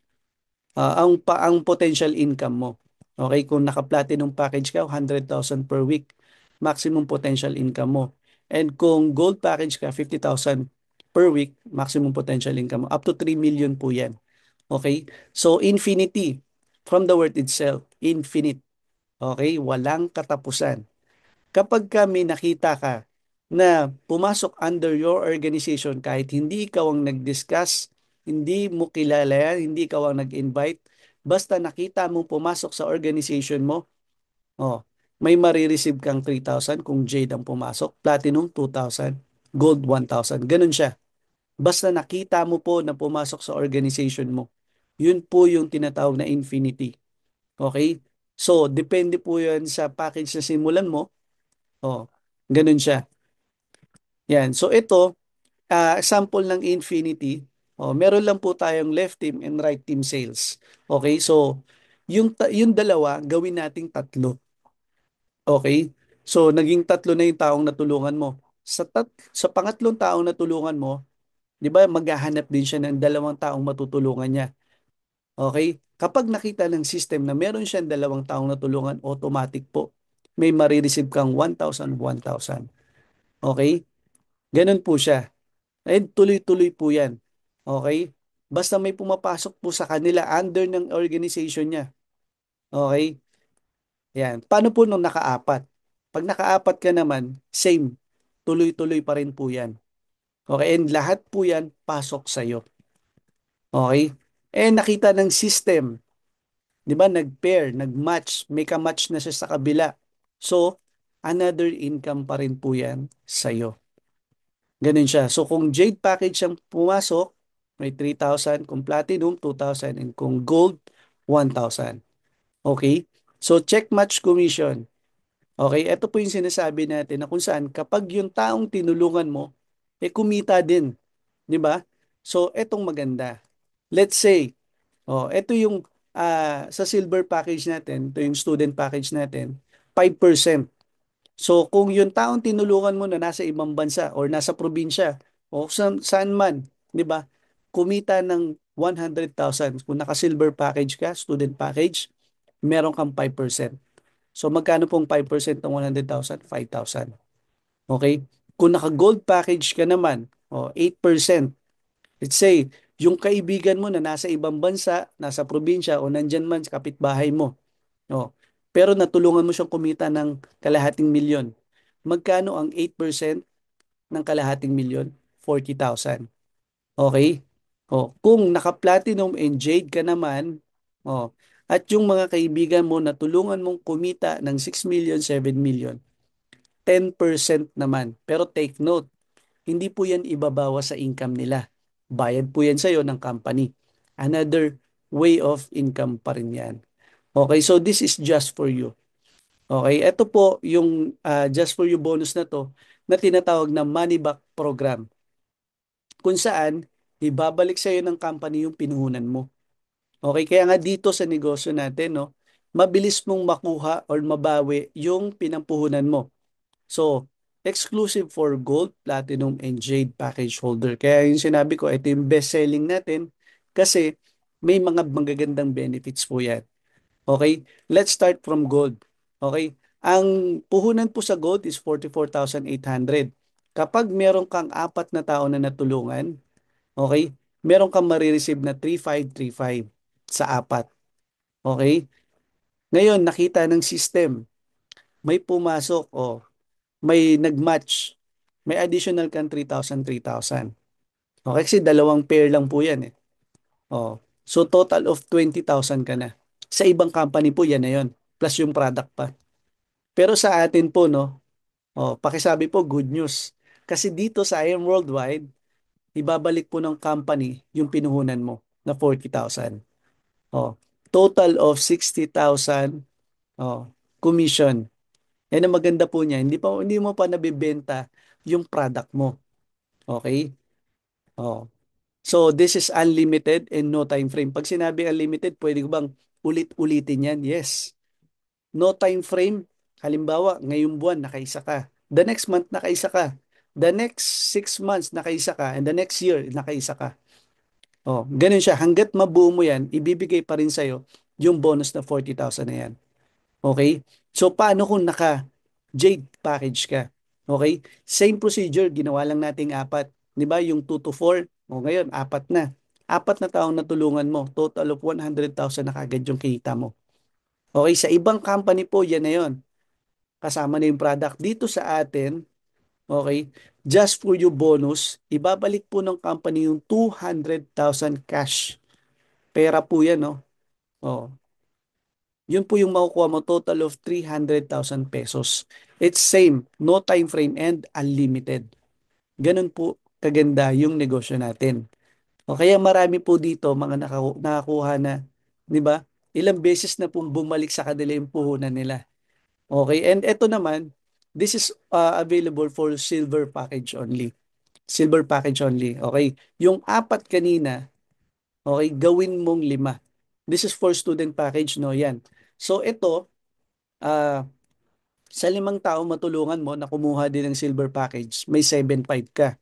Ang potential income mo. Okay, kung naka-platinum package ka, 100,000 per week. Maximum potential income mo. And kung gold package ka, 50,000 per week, maximum potential income mo. Up to 3 million po yan. Okay? So, infinity. From the word itself, infinite. Okay? Walang katapusan. Kapag kami nakita ka na pumasok under your organization kahit hindi ikaw ang nag-discuss, hindi mo kilala yan, hindi ikaw ang nag-invite, basta nakita mo pumasok sa organization mo, oh, may marireceive kang 3,000 kung Jade ang pumasok, Platinum 2,000, Gold 1,000. Ganun siya. Basta nakita mo po na pumasok sa organization mo. Yun po yung tinatawag na infinity. Okay? So, depende po yan sa package na simulan mo. Oh, ganun siya. Yan. So, ito, sample ng infinity. Oh, meron lang po tayong left team and right team sales. Okay? So, yung dalawa, gawin nating tatlo. Okay? So, naging tatlo na yung taong natulungan mo. Sa pangatlong taong natulungan mo, di ba, maghahanap din siya ng dalawang taong matutulungan niya. Okay? Kapag nakita ng system na meron siyang dalawang taong natulungan, automatic po, may marireceive kang 1,000, 1,000. Okay? Ganun po siya. And tuloy-tuloy po yan. Okay? Basta may pumapasok po sa kanila under ng organization niya. Okay? Yan. Paano po nung nakaapat? Pag nakaapat ka naman, same. Tuloy-tuloy pa rin po yan. Okay? And lahat po yan pasok sa'yo. Okay? And nakita ng system, 'di ba, nag-pair, nag-match, may ka-match na siya sa kabila. So, another income pa rin po 'yan sa iyo. Ganun siya. So, kung Jade package ang pumasok, may 3,000, kung Platinum 2,000, and kung Gold 1,000. Okay? So, check match commission. Okay, ito po yung sinasabi natin na kung saan kapag yung taong tinulungan mo, kumita din. 'Di ba? So, etong maganda. Let's say, ito yung sa silver package natin, ito yung student package natin, 5%. So kung yung taong tinulungan mo na nasa ibang bansa or nasa probinsya o saan man, 'di ba? Kumita ng 100,000. Kung naka-silver package ka, student package, meron kang 5%. So magkano pong 5% ng 100,000? 5,000. Okay? Kung naka-gold package ka naman, 8%. Let's say, yung kaibigan mo na nasa ibang bansa, nasa probinsya o nandyan man sa kapitbahay mo. Oh, pero natulungan mo siyang kumita ng kalahating milyon. Magkano ang 8% ng kalahating milyon? 40,000. Okay? Kung naka-platinum and jade ka naman, at yung mga kaibigan mo natulungan mong kumita ng 6 million, 7 million, 10% naman. Pero take note, hindi po yan ibabawas sa income nila. Bayad po yan sa'yo ng company. Another way of income pa rin yan. Okay, so this is just for you. Okay, ito po yung just for you bonus na to na tinatawag na money back program. Kung saan, ibabalik sa'yo ng company yung pinuhunan mo. Okay, kaya nga dito sa negosyo natin, no, mabilis mong makuha or mabawi yung pinampuhunan mo. So, exclusive for gold, platinum, and jade package holder. Kaya yung sinabi ko, ito yung best selling natin kasi may mga magagandang benefits po yan. Okay? Let's start from gold. Okay? Ang puhunan po sa gold is 44,800. Kapag meron kang apat na tao na natulungan, okay? Meron kang marireceive na 3,535 sa apat. Okay? Ngayon, nakita ng system, may pumasok, may nag-match, may additional kang 3,000, 3,000. Okay, kasi dalawang pair lang po yan eh. So total of 20,000 ka na. Sa ibang company po yan na yun, plus yung product pa. Pero sa atin po, no, pakisabi po, good news. Kasi dito sa IM Worldwide, ibabalik po ng company yung pinuhunan mo na 40,000. Total of 60,000 commission. Yan ang maganda po niya. Hindi mo pa nabibenta yung product mo. Okay? Oh. So this is unlimited and no time frame. Pag sinabi unlimited, pwede ko bang ulit-ulitin yan? Yes. No time frame. Halimbawa, ngayong buwan nakaisa ka. The next month nakaisa ka. The next 6 months nakaisa ka. And the next year nakaisa ka. Ganun siya. Hanggat mabuo mo yan, ibibigay pa rin sa'yo yung bonus na 40,000 na yan. Okay? So, paano kung naka-Jade package ka? Okay? Same procedure, ginawa lang nating apat. Di ba? Yung 2 to 4, ngayon, apat na. Apat na taong natulungan mo. Total of 100,000 na kagad yung kita mo. Okay? Sa ibang company po, yan na yon. Kasama na yung product. Dito sa atin, Okay? Just for you bonus, ibabalik po ng company yung 200,000 cash. Pera po yan, no? Oh, yun po yung makukuha mo, total of 300,000 pesos. It's same, no time frame and unlimited. Ganun po kaganda yung negosyo natin. O kaya marami po dito mga nakakuha na, 'di ba? Ilang beses na pong bumalik sa kanila yung puhunan nila. Okay, and eto naman, this is available for silver package only. Silver package only. Okay. Yung apat kanina, okay, gawin mong 5. This is for student package, no? Yan. So ito, ah sa 5 tao matulungan mo na kumuha din ng silver package, may 7.5 ka.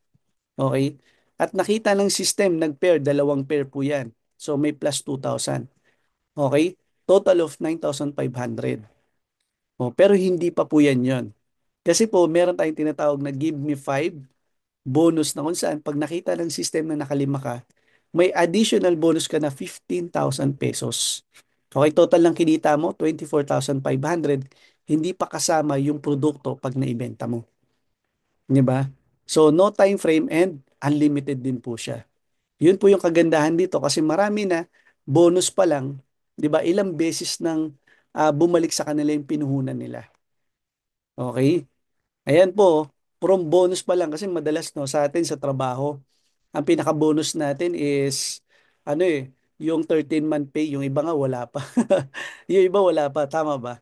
Okay? At nakita ng system, nag-pair, 2 pair po yan. So may plus 2,000. Okay? Total of 9,500. Oh, pero hindi pa po yan yon. Kasi po, meron tayong tinatawag na give me 5 bonus na kung saan pag nakita ng system na nakalima ka, may additional bonus ka na 15,000 pesos. Okay, total lang kinita mo, 24,500. Hindi pa kasama yung produkto pag naibenta mo. Di ba? So, no time frame and unlimited din po siya. Yun po yung kagandahan dito kasi marami na bonus pa lang, 'di ba? Ilang beses nang bumalik sa kanila yung pinuhunan nila. Okay? Ayan po, from bonus pa lang kasi madalas no sa atin sa trabaho, ang pinaka-bonus natin is ano yung 13-month pay, yung iba nga wala pa. Yung iba wala pa, tama ba?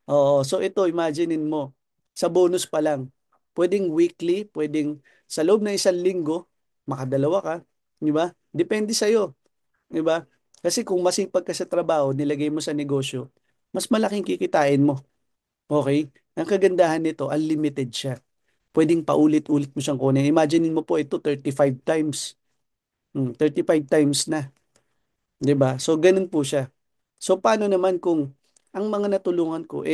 Oo, so ito imaginein mo, sa bonus pa lang, pwedeng weekly, pwedeng sa loob ng 1 linggo, makadalawa ka, 'di ba? Depende sa iyo, 'di ba? Kasi kung masipag ka sa trabaho, nilagay mo sa negosyo, mas malaking kikitain mo. Okay? Ang kagandahan nito, unlimited siya. Pwedeng paulit-ulit mo siyang kunin. Imagine mo po ito 35 times. 35 times na, 'di ba? So ganun po siya. So paano naman kung ang mga natulungan ko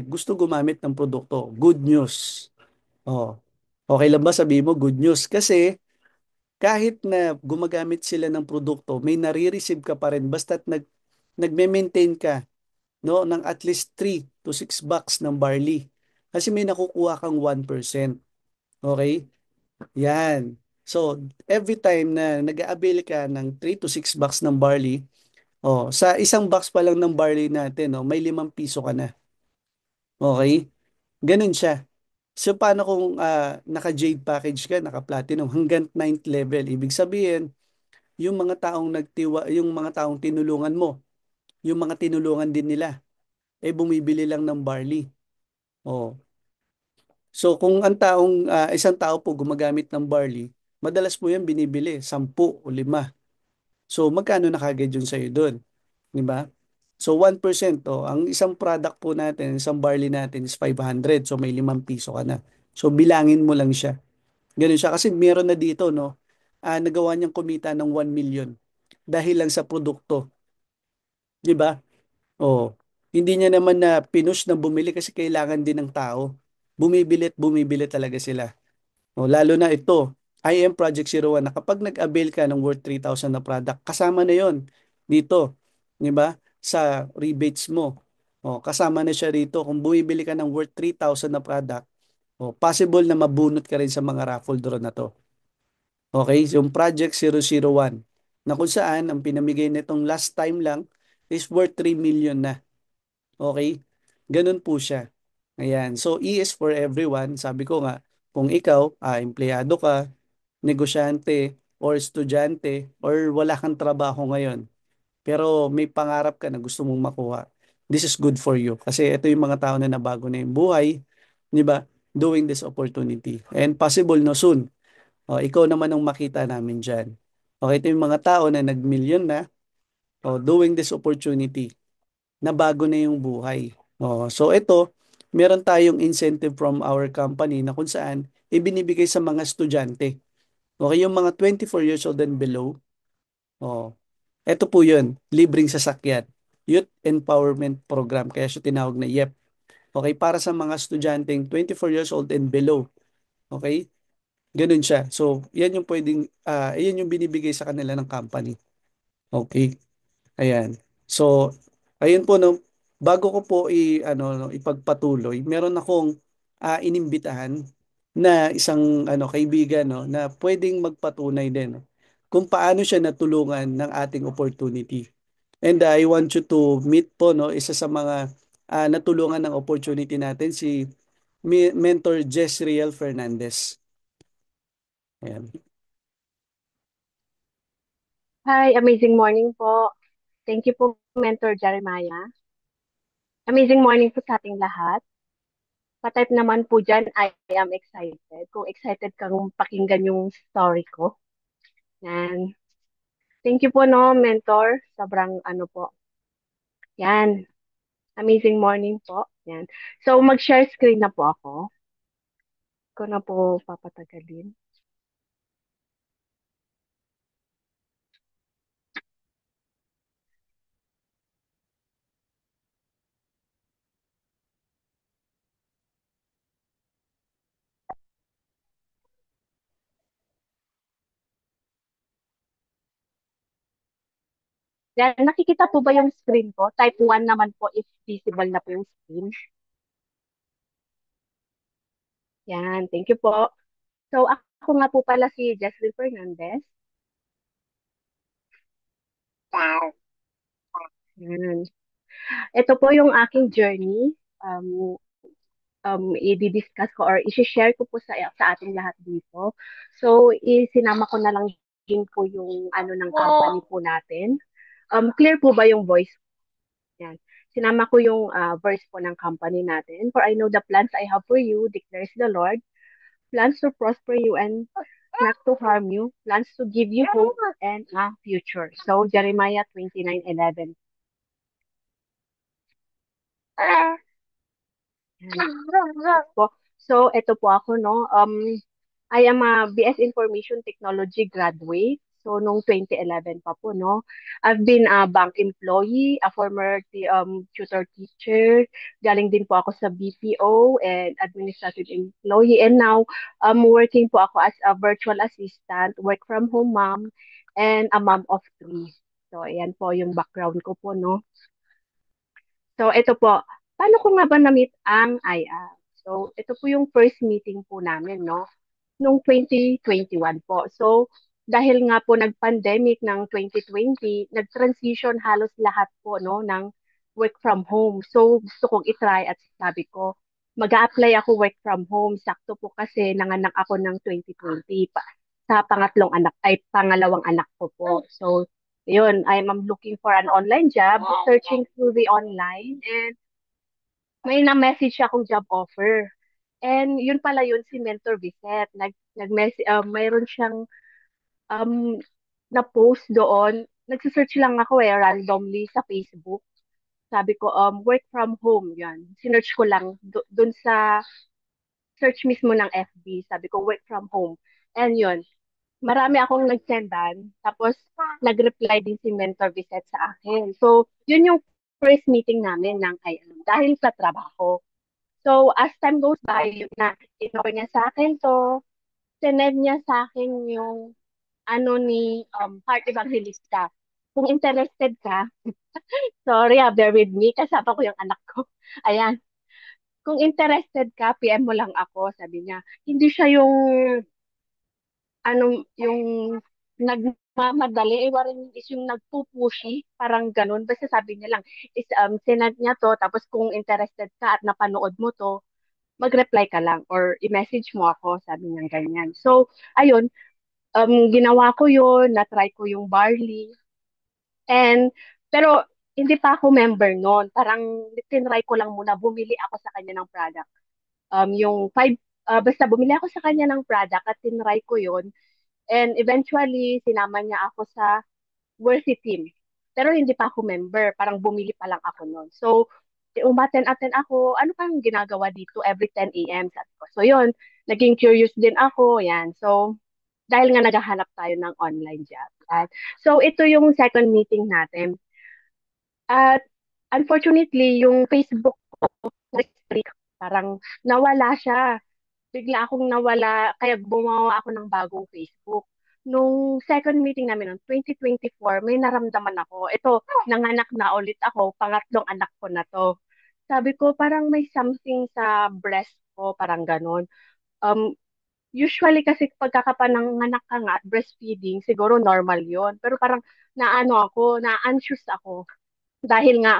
gusto gumamit ng produkto? Good news. Oh. Okay lang ba sabihin mo good news? Kasi kahit na gumagamit sila ng produkto, may nare-receive ka pa rin basta't nagme-maintain ka, no, ng at least 3 to 6 bags ng barley. Kasi may nakukuha kang 1%. Okay? Yan. So, every time na nag-a-avail ka ng 3 to 6 bags ng barley, sa isang box pa lang ng barley natin, may 5 piso ka na. Okay? Ganun siya. So, paano kung naka-jade package ka, naka-platinum, hanggang 9th level? Ibig sabihin, yung mga taong tinulungan mo, yung mga tinulungan din nila, bumibili lang ng barley. Oh. So, kung isang tao po gumagamit ng barley, madalas po yan binibili, 10 o 5. So, magkano na kagad yun sa'yo doon? Di ba? So, 1%, ang isang product po natin, isang barley natin is 500. So, may 5 piso ka na. So, bilangin mo lang siya. Ganun siya. Kasi meron na dito, no? Nagawa niyang kumita ng 1 million dahil lang sa produkto. Di ba? Oh, hindi niya naman na pinush na bumili kasi kailangan din ng tao. Bumibili at bumibili talaga sila. Lalo na ito, IM Project 01 na kapag nag-avail ka ng worth 3,000 na product, kasama na yon dito, 'di ba? Sa rebates mo. Kasama na siya rito. Kung bumibili ka ng worth 3,000 na product, possible na mabunot ka rin sa mga raffle draw na to. Okay, yung Project 001 na kung saan ang pinamigay nitong last time lang is worth 3 million na. Okay? Ganun po siya. Ayan. So, E is for everyone. Sabi ko nga, kung ikaw, empleyado ka, negosyante, or estudyante, or wala kang trabaho ngayon, pero may pangarap ka na gusto mong makuha, this is good for you. Kasi ito yung mga tao na nabago na yung buhay, di ba? Doing this opportunity. And possible no soon. Ikaw naman ang makita namin dyan. Okay, ito yung mga tao na nag-million na, doing this opportunity na bago na yung buhay. So ito, meron tayong incentive from our company na kung saan ibinibigay sa mga estudyante. Okay, yung mga 24 years old and below, ito po yun, libreng sasakyan. Youth Empowerment Program, kaya siya tinawag na YEP. Okay, para sa mga estudyanteng 24 years old and below. Okay, ganun siya. So, yan yung yan yung binibigay sa kanila ng company. Okay. Ayan. So, ayun po no, bago ko po ipagpatuloy, meron akong inimbitahan. na isang kaibigan, no, na pwedeng magpatunay din, no, kung paano siya natulungan ng ating opportunity. And I want you to meet po, no, isa sa mga natulungan ng opportunity natin, si Mentor Jezreel Fernandez. Ayan. Hi, amazing morning po. Thank you po, Mentor Jeremiah. Amazing morning po sa ating lahat. Patype naman po dyan, I am excited. Kung excited kang pakinggan yung story ko. Yan. Thank you po, no, Mentor. Sobrang ano po. Yan. Amazing morning po. Yan. So, mag-share screen na po ako. Ko na po papatagalin. Yan. Nakikita po ba yung screen ko? Type 1 naman po if visible na po yung screen. Yan. Thank you po. So, ako nga po pala si Jessie Fernandez. Yan. Ito po yung aking journey. I-discuss ko or i-share ko po sa ating lahat dito. So, isinama ko na lang din po yung ano ng company po natin. Clear po ba yung voice? Yan. Sinama ko yung verse po ng company natin. For I know the plans I have for you, declares the Lord. Plans to prosper you and not to harm you. Plans to give you hope and a future. So, Jeremiah 29:11. Po. So, ito po ako, no? I am a BS Information Technology graduate. So, noong 2011 pa po, no? I've been a bank employee, a former tutor teacher. Galing din po ako sa BPO and administrative employee. And now, working po ako as a virtual assistant, work from home mom, and a mom of three. So, ayan po yung background ko po, no? So, ito po. Paano ko nga ba na-meet ang IR? So, ito po yung first meeting po namin, no? Noong 2021 po. So, dahil nga po nag-pandemic ng 2020, nag-transition halos lahat po, no, ng work from home. So, gusto kong itry at sabi ko, mag-a-apply ako work from home. Sakto po kasi nanganak ako ng 2020 pa, sa pangatlong anak, ay pangalawang anak ko po. So, yun, I'm looking for an online job, searching through the online, and may na-message akong job offer. And yun pala yun si Mentor Vicet. Mayroon siyang um, na-post doon. Nagsisearch lang ako randomly sa Facebook. Sabi ko, work from home, yan. Sinearch ko lang doon sa search mismo ng FB. Sabi ko, work from home. And yun, marami akong nag-sendan. Tapos, nag-reply din si Mentor Vicet sa akin. So, yun yung first meeting namin ng IM dahil sa trabaho. So, as time goes by, yun na, inopen niya sa akin to, sinend niya sa akin yung ano ni Heart Evangelista. Kung interested ka, sorry bear with me, kasama ko yung anak ko. Ayan. Kung interested ka, PM mo lang ako, sabi niya. Hindi siya yung yung nagmamadali, rin is yung nagpupushy, parang ganun. Basta sabi niya lang, is sinad niya to, tapos kung interested ka at napanood mo to, mag-reply ka lang or i-message mo ako, sabi niya ganyan. So, ayun, ginawa ko yun, na-try ko yung barley, and, pero, hindi pa ako member noon. Parang, tinry ko lang muna, bumili ako sa kanya ng product. Basta bumili ako sa kanya ng product at tinry ko yun. And eventually, sinama niya ako sa Worthy Team. Pero hindi pa ako member. Parang bumili pa lang ako noon. So, umaten-aten ako, ano kang ginagawa dito every 10 a.m. Sabi ko. So, yun. Naging curious din ako. Yan. So, dahil nga naghahanap tayo ng online job. So, ito yung second meeting natin. At unfortunately, yung Facebook ko, parang nawala siya. Bigla akong nawala, kaya gumawa ako ng bagong Facebook. Nung second meeting namin noong 2024, may naramdaman ako. Ito, nanganak na ulit ako, pangatlong anak ko na to. Sabi ko, parang may something sa breast ko, parang ganon. Um, Usually kasi pagkakapanganak ka nga, breastfeeding, siguro normal yon. Pero parang na-anxious ako. Dahil nga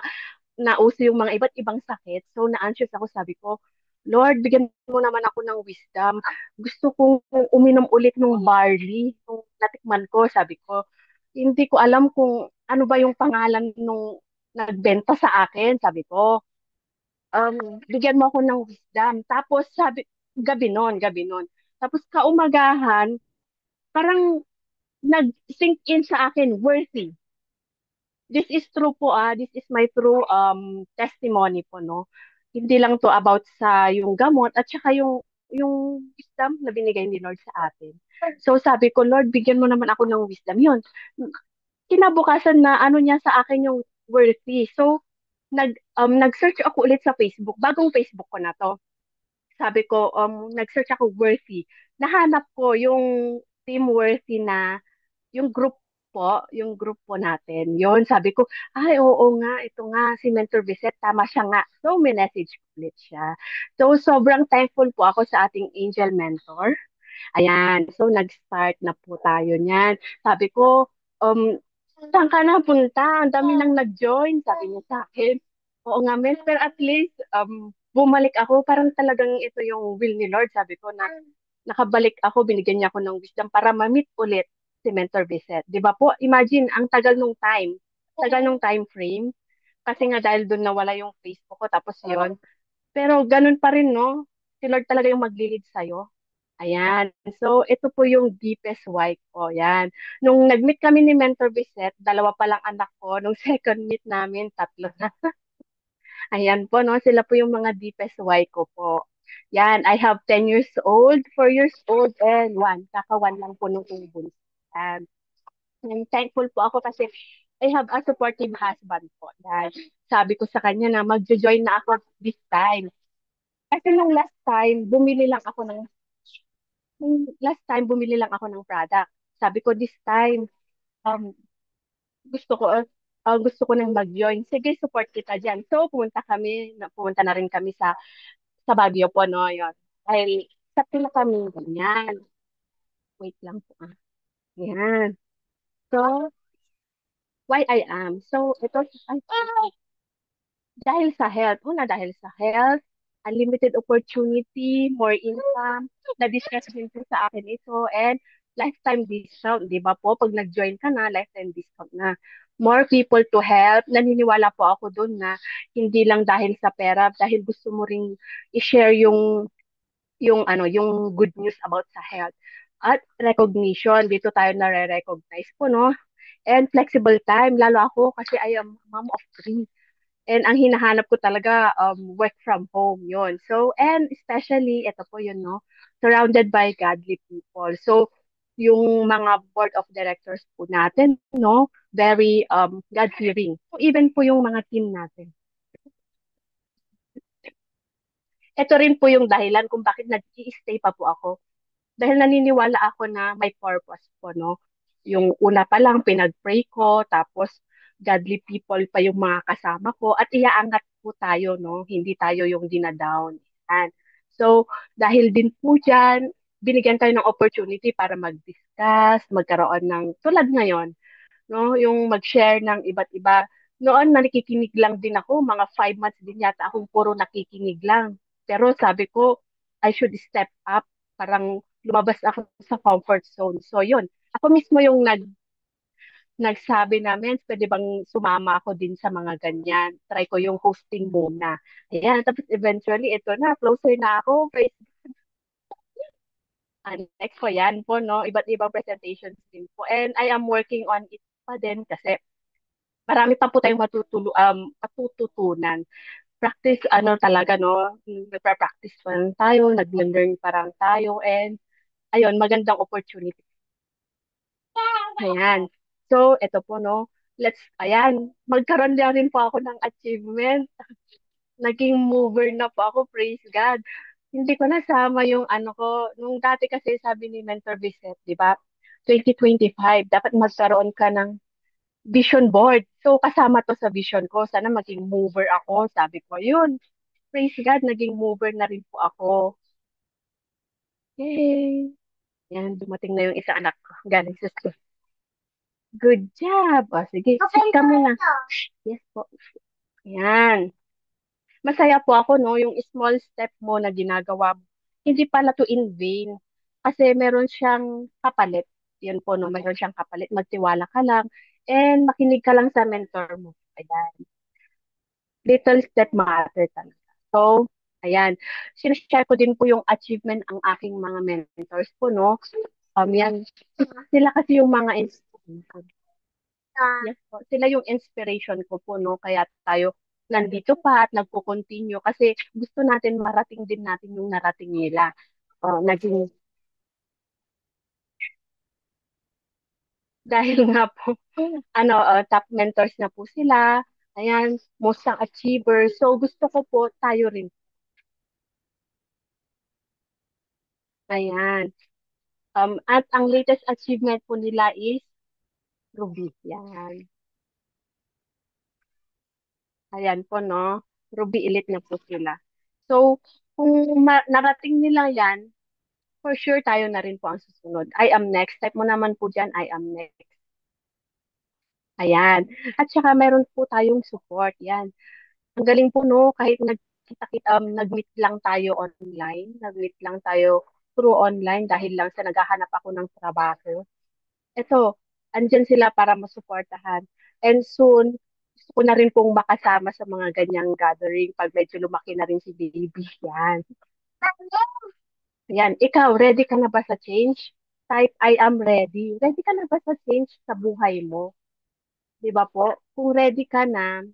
nauso yung mga iba't ibang sakit. So, na-anxious ako. Sabi ko, Lord, bigyan mo naman ako ng wisdom. Gusto kong uminom ulit ng barley. Nung natikman ko, sabi ko, hindi ko alam kung ano ba yung pangalan nung nagbenta sa akin. Sabi ko, bigyan mo ako ng wisdom. Tapos gabi nun. Tapos kaumagahan, parang nag-sink in sa akin, worthy. This is true po, this is my true testimony po, no? Hindi lang to about sa yung gamot at saka yung wisdom na binigay ni Lord sa atin. So sabi ko, Lord, bigyan mo naman ako ng wisdom. Yun. Kinabukasan na ano niya sa akin yung worthy. So nag-search ako ulit sa Facebook. Bagong Facebook ko na to. Sabi ko, nag-search ako worthy. Nahanap ko yung team worthy na yung group po natin. Yon, sabi ko, ay, oo nga, ito nga, si Mentor Bisette, tama siya nga. So, may message ko ulit siya. So, sobrang thankful po ako sa ating angel mentor. Ayan, so nag-start na po tayo niyan. Sabi ko, saan ka na punta? Ang dami nang nag-join, sabi niya sa akin. Oo nga, men, pero at least, bumalik ako. Parang talagang ito yung will ni Lord. Sabi ko na nakabalik ako, binigyan niya ako ng wisdom para ma-meet ulit si Mentor Bisette. Di ba po? Imagine, ang tagal nung time frame. Kasi nga dahil doon nawala yung Facebook ko, tapos yon. Pero ganun pa rin, no? Si Lord talaga yung maglilid sa'yo. Ayan. So, ito po yung deepest why ko. Ayan. Nung nag-meet kami ni Mentor Bisette, dalawa pa lang anak ko. Nung second meet namin, tatlo na. Ayan po, no? Sila po yung mga deepest why ko po. Yan, I have 10 years old, 4 years old, and 1. Kaka-1 lang po nung ubos. Yan. And thankful po ako kasi I have a supportive husband po. Yan. Sabi ko sa kanya na magjo-join na ako this time. Kasi nung last time bumili lang ako ng product. Sabi ko this time, um, gusto ko gusto ko nang mag-join. Sige, support kita diyan. So, pumunta na rin kami sa Baguio po, no, yun. Dahil tatlo na kami, ganyan. Wait lang po, ah. Yan. So, why I am. So, dahil sa health. Una, dahil sa health, unlimited opportunity, more income. Na-discuss din po sa akin ito. And lifetime discount, di ba po? Pag nag-join ka na, lifetime discount na. More people to help. Naniniwala po ako dun na hindi lang dahil sa pera, dahil gusto mo ring i-share yung good news about sa health. At recognition, dito tayo nare-recognize po, no? And flexible time, lalo ako kasi I am mom of three. And ang hinahanap ko talaga, work from home, yon. So, and especially, ito po yun, no? Surrounded by godly people. So, yung mga board of directors po natin, no? Very God-fearing. So, even po yung mga team natin. Ito rin po yung dahilan kung bakit nag-i-stay pa po ako. Dahil naniniwala ako na may purpose po, no? Yung una pa lang, pinag-pray ko, tapos godly people pa yung mga kasama ko, at iaangat po tayo, no? Hindi tayo yung dinadown. Yan. So, dahil din po dyan, binigyan tayo ng opportunity para mag-discuss, magkaroon ng, tulad ngayon, no? Yung mag-share ng iba't iba. Noon, nakikinig lang din ako, mga 5 months din yata akong puro nakikinig lang. Pero sabi ko, I should step up, parang lumabas ako sa comfort zone. So, yun. Ako mismo yung nagsabi namin, pwede bang sumama ako din sa mga ganyan. Try ko yung hosting muna. Ayan, tapos eventually, ito na, closer na ako. Next ko yan po, no? Iba't ibang presentations din po. And I am working on it pa din kasi marami pa po tayong matututunan. Practice, ano talaga, no? Nagpa-practice pa lang tayo, nag-learn pa lang tayo, and ayun, magandang opportunity. Ayan. So, ito po, no? Magkaroon na rin po ako ng achievement. Naging mover na po ako, praise God. Hindi ko nasama yung ano ko. Nung dati kasi sabi ni Mentor Vicet, di ba? 2025, dapat magkaroon ka ng vision board. So, kasama to sa vision ko. Sana maging mover ako. Sabi ko, yun. Praise God, naging mover na rin po ako. Yay! Yan, dumating na yung isang anak ko. Galing sa school. Good job! O, sige, sit ka muna. Yes po. Yan. Masaya po ako, no, yung small step mo na ginagawa mo. Hindi pala to in vain. Kasi meron siyang kapalit. Yun po, no, meron siyang kapalit. Magtiwala ka lang and makinig ka lang sa mentor mo. Ayan. Little step matter talaga. So, ayan. Sinashare ko din po yung achievement ang aking mga mentors po, no. Yan. Sila kasi yung mga inspiration. Yes po. Sila yung inspiration ko po, no. Kaya tayo nandito pa at nagko-continue kasi gusto natin marating din natin yung narating nila. Naging dahil nga po top mentors na po sila. Ayan, most ang achievers. So gusto ko po tayo rin. Ayan. At ang latest achievement po nila is Ruby. Yan. Ayan po, no? Ruby Elite na po sila. So, kung narating nila yan, for sure tayo na rin po ang susunod. I am next. Type mo naman po dyan, I am next. Ayan. At saka meron po tayong support. Yan. Ang galing po, no? Kahit nag-meet lang tayo online, nag-meet lang tayo through online dahil lang sa naghahanap ako ng trabaho. Ito, andyan sila para masuportahan. And soon, gusto ko na rin pong makasama sa mga ganyang gathering pag medyo lumaki na rin si baby. Yan. Yan. Ikaw, ready ka na ba sa change? Type, I am ready. Ready ka na ba sa change sa buhay mo? Di ba po? Kung ready ka na,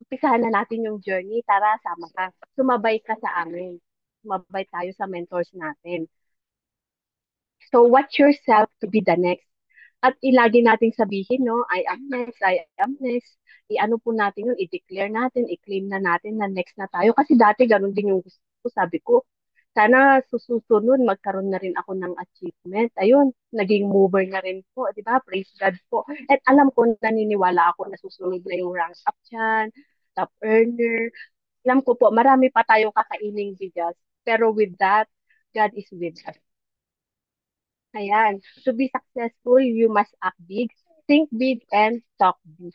umpisahan na natin yung journey. Tara, sama ka. Sumabay ka sa amin. Sumabay tayo sa mentors natin. So, watch yourself to be the next. At ilagi nating sabihin, no, I am next, I am next. I-ano po natin yun, i-declare natin, i-claim na natin na next na tayo. Kasi dati ganun din yung gusto ko. Sabi ko, sana susunod, magkaroon na rin ako ng achievement. Ayun, naging mover na rin po, di ba? Praise God po. At alam ko, naniniwala ako na susunod na yung rank up dyan, top earner. Alam ko po, marami pa tayong kakaining bigas. Pero with that, God is with us. Ayan. To be successful, you must act big, think big, and talk big.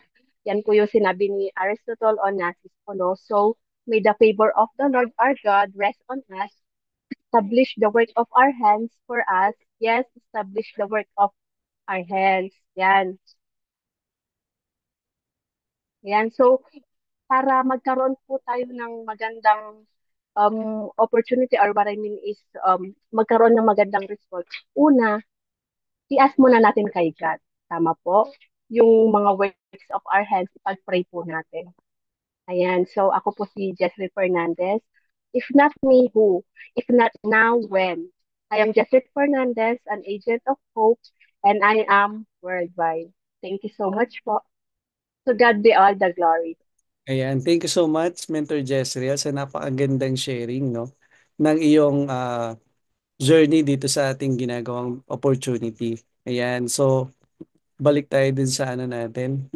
Yan po yung sinabi ni Aristotle Onassis Polo. So, may the favor of the Lord our God rest on us. Establish the work of our hands for us. Yes, establish the work of our hands. Yan. Yan. So, para magkaroon po tayo ng magandang opportunity or what I mean is magkaroon ng magandang result. Una, i-ask muna natin kay God. Tama po? Yung mga works of our hands, ipag-pray po natin. Ayan. So, ako po si Jeffrey Fernandez. If not me, who? If not now, when? I am Jeffrey Fernandez, an agent of hope, and I am worldwide. Thank you so much po. To God be all the glory. Ayan, thank you so much, Mentor Jezreel, sa napakagandang sharing, no, ng iyong journey dito sa ating ginagawang opportunity. Ayan, so balik tayo dun sa ano natin.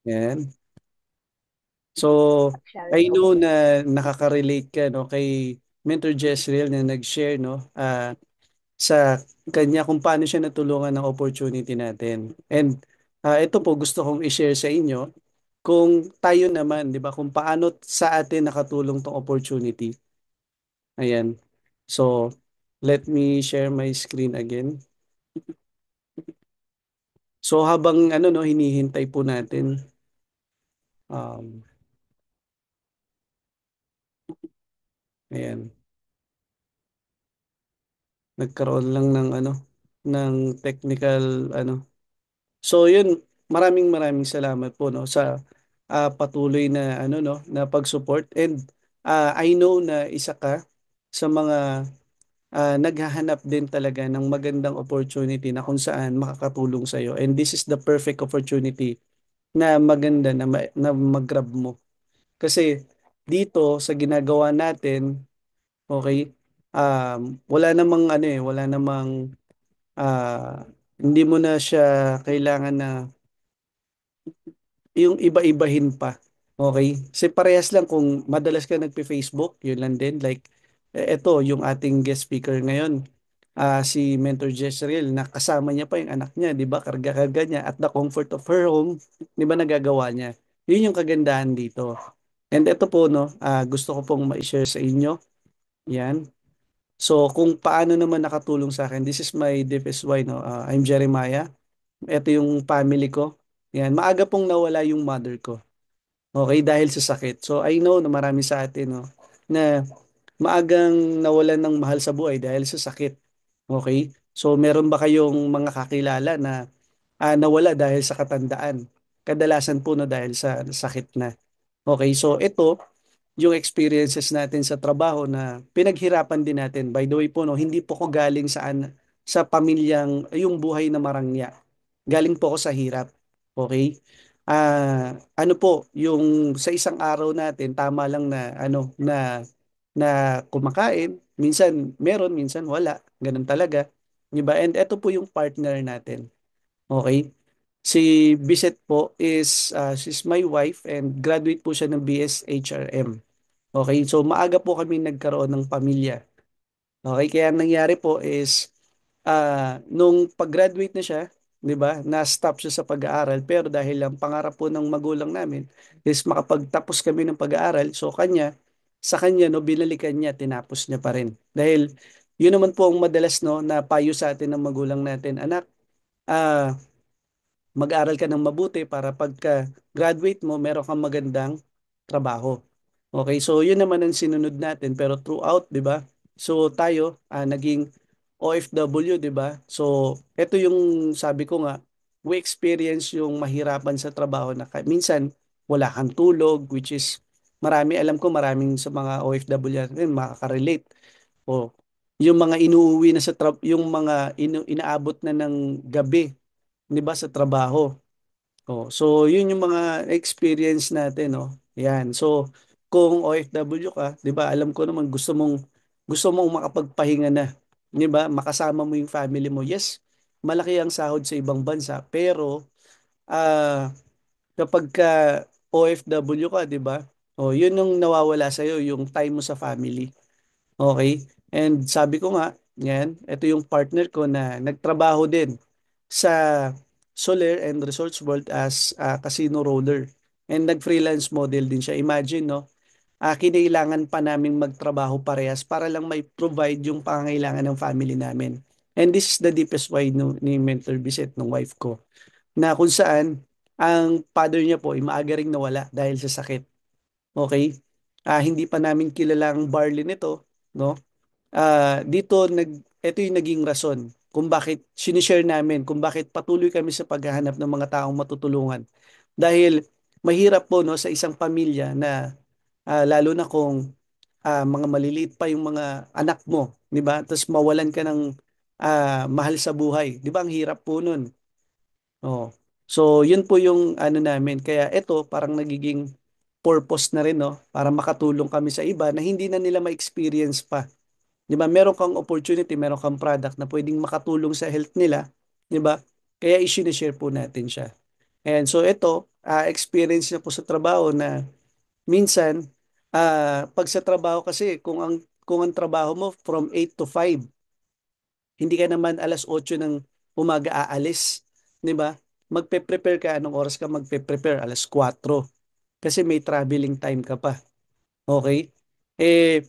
Ayan. So, Share I po. know na nakaka-relate ka, no, kay Mentor Jezreel na nag-share, no, sa kanya kung paano siya natulungan ng opportunity natin. And ito po gusto kong i-share sa inyo kung tayo naman, 'di ba, kung paano sa atin nakatulong tong opportunity. Ayan. So, let me share my screen again. So, habang ano no hinihintay po natin um ayan, nagkaroon lang ng ano ng technical ano. So, yun, maraming maraming salamat po no sa patuloy na ano no na pag-support, and I know na isa ka sa mga naghahanap din talaga ng magandang opportunity na kung saan makakatulong sa iyo, and this is the perfect opportunity na maganda na, na mag-grab mo kasi dito sa ginagawa natin, okay, wala namang ano wala namang hindi mo na siya kailangan na yung iba-ibahin pa. Okay? Kasi parehas lang kung madalas ka nagpe-Facebook, yun lang din. Like, Ito, yung ating guest speaker ngayon, si Mentor Jezreel, na kasama niya pa yung anak niya, di ba? Karga-karga niya at the comfort of her home, di ba nagagawa niya? Yun yung kagandahan dito. And ito po, no, gusto ko pong ma-share sa inyo. Yan. So, kung paano naman nakatulong sa akin, this is my deepest why, no? I'm Jeremiah. Ito yung family ko. Yan. Maaga pong nawala yung mother ko. Okay, dahil sa sakit. So, I know na marami sa atin, no, na maagang nawalan ng mahal sa buhay dahil sa sakit. Okay? So, meron ba kayong mga kakilala na nawala dahil sa katandaan? Kadalasan po na dahil sa sakit na. Okay, so ito, yung experiences natin sa trabaho na pinaghirapan din natin. By the way po, no, hindi po ko galing sa pamilyang, yung buhay na marangya. Galing po ko sa hirap. Okay? Ano po, yung sa isang araw natin, tama lang na, na kumakain. Minsan meron, minsan wala. Ganun talaga. Diba? And ito po yung partner natin. Okay? Si Bisette po she's my wife and graduate po siya ng BS HRM. Okay, so maaga po kami nagkaroon ng pamilya. Okay, kaya ang nangyari po is nung pag-graduate na siya, 'di ba? Na-stop siya sa pag-aaral pero dahil lang pangarap po ng magulang namin is makapagtapos kami ng pag-aaral, so sa kanya no binalikan niya, tinapos niya pa rin. Dahil yun naman po ang madalas no na payo sa atin ng magulang natin, anak, ah mag-aral ka ng mabuti para pagka graduate mo, meron kang magandang trabaho. Okay, so yun naman ang sinunod natin pero throughout, 'di ba? So tayo naging OFW, 'di ba? So ito yung sabi ko nga, we experience yung mahirapan sa trabaho na minsan wala kang tulog, which is alam ko maraming sa mga OFW natin makaka-relate. O yung mga inuuwi na yung mga inaabot na ng gabi, 'di ba, sa trabaho. Oh, so yun yung mga experience natin, no. Yan. So kung OFW ka, 'di ba? Alam ko naman gusto mong makapagpahinga na, 'di ba? Makasama mo yung family mo. Yes, malaki ang sahod sa ibang bansa, pero ah kapag ka OFW ka, 'di ba? Oh, yun yung nawawala sa yung time mo sa family. Okay? And sabi ko nga, yan, ito yung partner ko na nagtrabaho din sa Soler and Resorts World as a casino roller. And nag-freelance model din siya. Imagine, no? Kinailangan pa naming magtrabaho parehas para lang may provide yung pangangailangan ng family namin. And this is the deepest why no, ni Mentor Biset, ng wife ko, na kung saan ang father niya po ay maaga ring nawala dahil sa sakit. Okay? Hindi pa namin kilala ang barley nito, no? Ito yung naging rason kung bakit sinishare namin, kung bakit patuloy kami sa paghahanap ng mga taong matutulungan. Dahil mahirap po, no, sa isang pamilya na lalo na kung mga maliliit pa yung mga anak mo, 'di ba? Tapos mawalan ka ng mahal sa buhay. 'Di ba ang hirap po nun? Oh. So, yun po yung ano namin. Kaya ito parang nagiging purpose na rin, no, para makatulong kami sa iba na hindi na nila ma-experience pa. 'Di ba? Meron kang opportunity, meron kang product na pwedeng makatulong sa health nila, 'di ba? Kaya i-share po natin siya. And so ito, experience na po sa trabaho na minsan pag sa trabaho kasi kung ang trabaho mo from 8 to 5, hindi ka naman alas 8 ng umaga aalis, 'di ba? Magpe-prepare ka, anong oras ka magpe-prepare? Alas 4 kasi may traveling time ka pa. Okay? Eh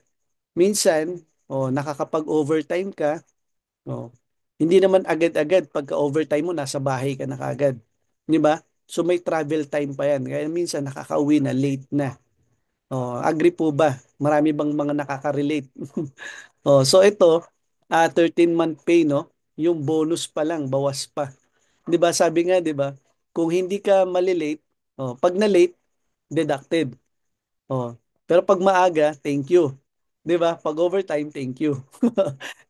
minsan, nakakapag-overtime ka. Oh. Hindi naman agad-agad pagka-overtime mo nasa bahay ka na kaagad. 'Di ba? So may travel time pa 'yan. Kaya minsan nakakauwi na late na. Oh, agree po ba? Marami bang mga nakaka-relate? So ito, 13-month pay, no? Yung bonus pa lang bawas pa. 'Di ba? Sabi nga, 'di ba? Kung hindi ka malilate, pag na-late, deducted. Oh. Pero pag maaga, thank you. 'Di ba? Pag overtime, thank you.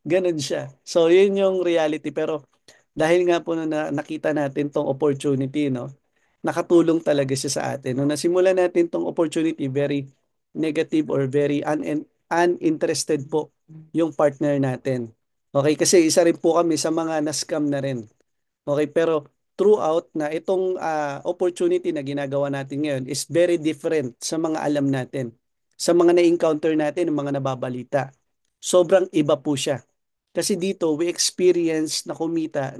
Ganun siya. So, yun yung reality. Pero dahil nga po na nakita natin tong opportunity, no? Nakatulong talaga siya sa atin. Nung nasimulan natin tong opportunity, very negative or very uninterested po yung partner natin. Okay, kasi isa rin po kami sa mga na-scam na rin. Okay, pero throughout na itong opportunity na ginagawa natin ngayon is very different sa mga alam natin, sa mga na-encounter natin, mga nababalita. sobrang iba po siya. Kasi dito, we experience na kumita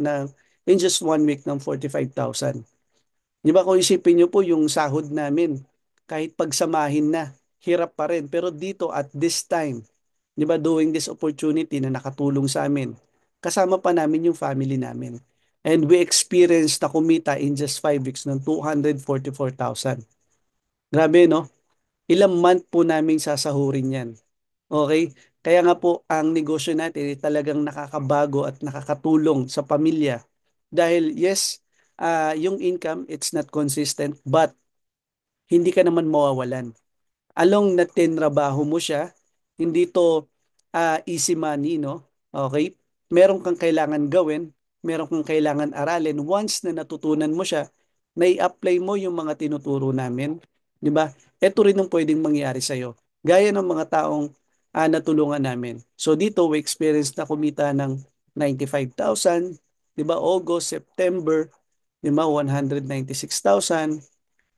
in just 1 week ng 45,000. Di ba kung isipin nyo po yung sahod namin, kahit pagsamahin na, hirap pa rin. Pero dito at this time, di ba doing this opportunity na nakatulong sa amin, kasama pa namin yung family namin. And we experienced na kumita in just 5 weeks ng 244,000. Grabe, no? Ilang month po namin sasahurin yan. Okay? Kaya nga po, ang negosyo natin ay talagang nakakabago at nakakatulong sa pamilya. Dahil yes, yung income, it's not consistent, but hindi ka naman mawawalan. Along na tinrabaho mo siya, hindi to easy money, no? Okay? Meron kang kailangan gawin, meron kang kailangan aralin. Once na natutunan mo siya, apply mo yung mga tinuturo namin, di ba? Ito rin ang pwedeng mangyari sa'yo. Gaya ng mga taong natulungan namin. So dito, we experience na kumita ng 95,000, di ba? August, September, di ba? 196,000.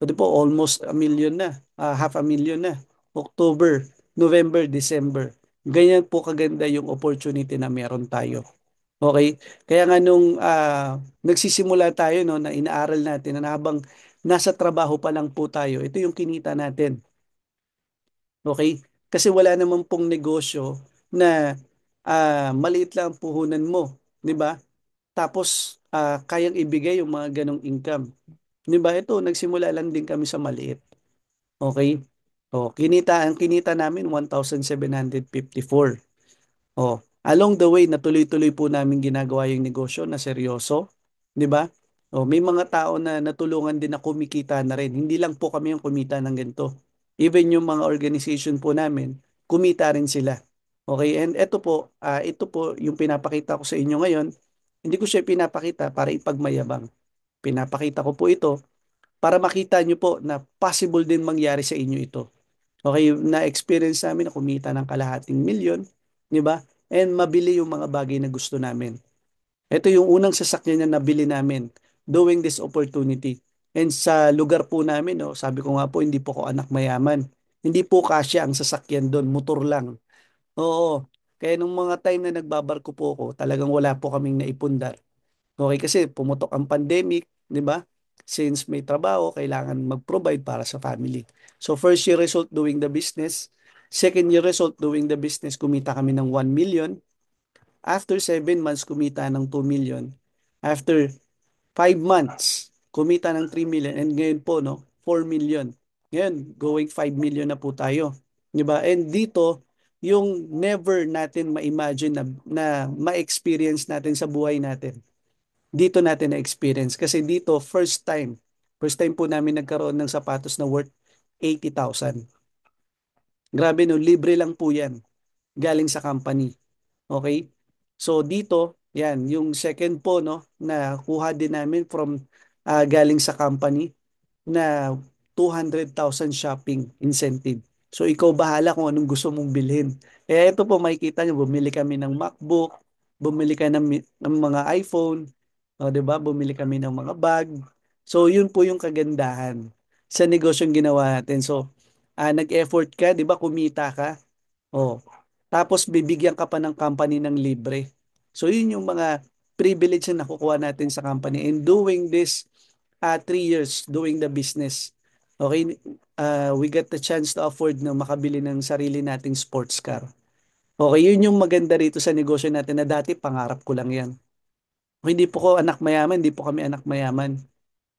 So, di po, almost a million na, half a million na. October, November, December. Ganyan po kaganda yung opportunity na meron tayo. Okay? Kaya nga nung nagsisimula tayo no, na inaaral natin na habang nasa trabaho pa lang po tayo, ito yung kinita natin. Okay? Kasi wala naman pong negosyo na maliit lang ang puhunan mo. Di ba? Tapos, kayang ibigay yung mga ganong income. Di ba? Ito, nagsimula lang din kami sa maliit. Okay? Oh, ang kinita namin 1,754. Oh, along the way natuloy-tuloy po namin ginagawa yung negosyo na seryoso, 'di ba? Oh, may mga tao na natulungan din na kumikita na rin. Hindi lang po kami yung kumita ng ganito. Even yung mga organization po namin, kumita rin sila. Okay? And ito po yung pinapakita ko sa inyo ngayon. Hindi ko siya pinapakita para ipagmayabang. Pinapakita ko po ito para makita nyo po na possible din mangyari sa inyo ito. Okay, na-experience namin na kumita ng kalahating milyon, di ba? And mabili yung mga bagay na gusto namin. Ito yung unang sasakyan na nabili namin doing this opportunity. And sa lugar po namin, no, sabi ko nga po, hindi po ko anak mayaman. Hindi po kasya ang sasakyan doon, motor lang. Oo. Kaya nung mga time na nagbabarko po ako, talagang wala po kaming naipundar. Okay, kasi pumutok ang pandemic, di ba? Since may trabaho, kailangan mag-provide para sa family. So first year result doing the business, second year result doing the business, kumita kami ng 1 million. After 7 months, kumita ng 2 million. After 5 months, kumita ng 3 million. And ngayon po, no, 4 million. Ngayon, going 5 million na po tayo. Di ba? And dito, yung never natin ma-imagine na ma-experience natin sa buhay natin dito natin na-experience. Kasi dito, first time po namin nagkaroon ng sapatos na worth 80,000. Grabe no, libre lang po yan. Galing sa company. Okay? So dito, yan, yung second po, no, na kuha din namin from galing sa company na 200,000 shopping incentive. So ikaw bahala kung anong gusto mong bilhin. Eh ito po makikita nyo, bumili kami ng MacBook, bumili ka ng mga iPhone, o, 'di ba? Bumili kami ng mga bag. So yun po yung kagandahan sa negosyong ginawa natin. So nag-effort ka, 'di ba? Kumita ka. Oh. Tapos bibigyan ka pa ng company ng libre. So yun yung mga privilege na nakukuha natin sa company. And doing this 3 years doing the business. Okay, we get the chance to afford na makabili ng sarili nating sports car. Okay, yun yung maganda rito sa negosyo natin na dati pangarap ko lang yan. Hindi po ko anak mayaman, hindi po kami anak mayaman.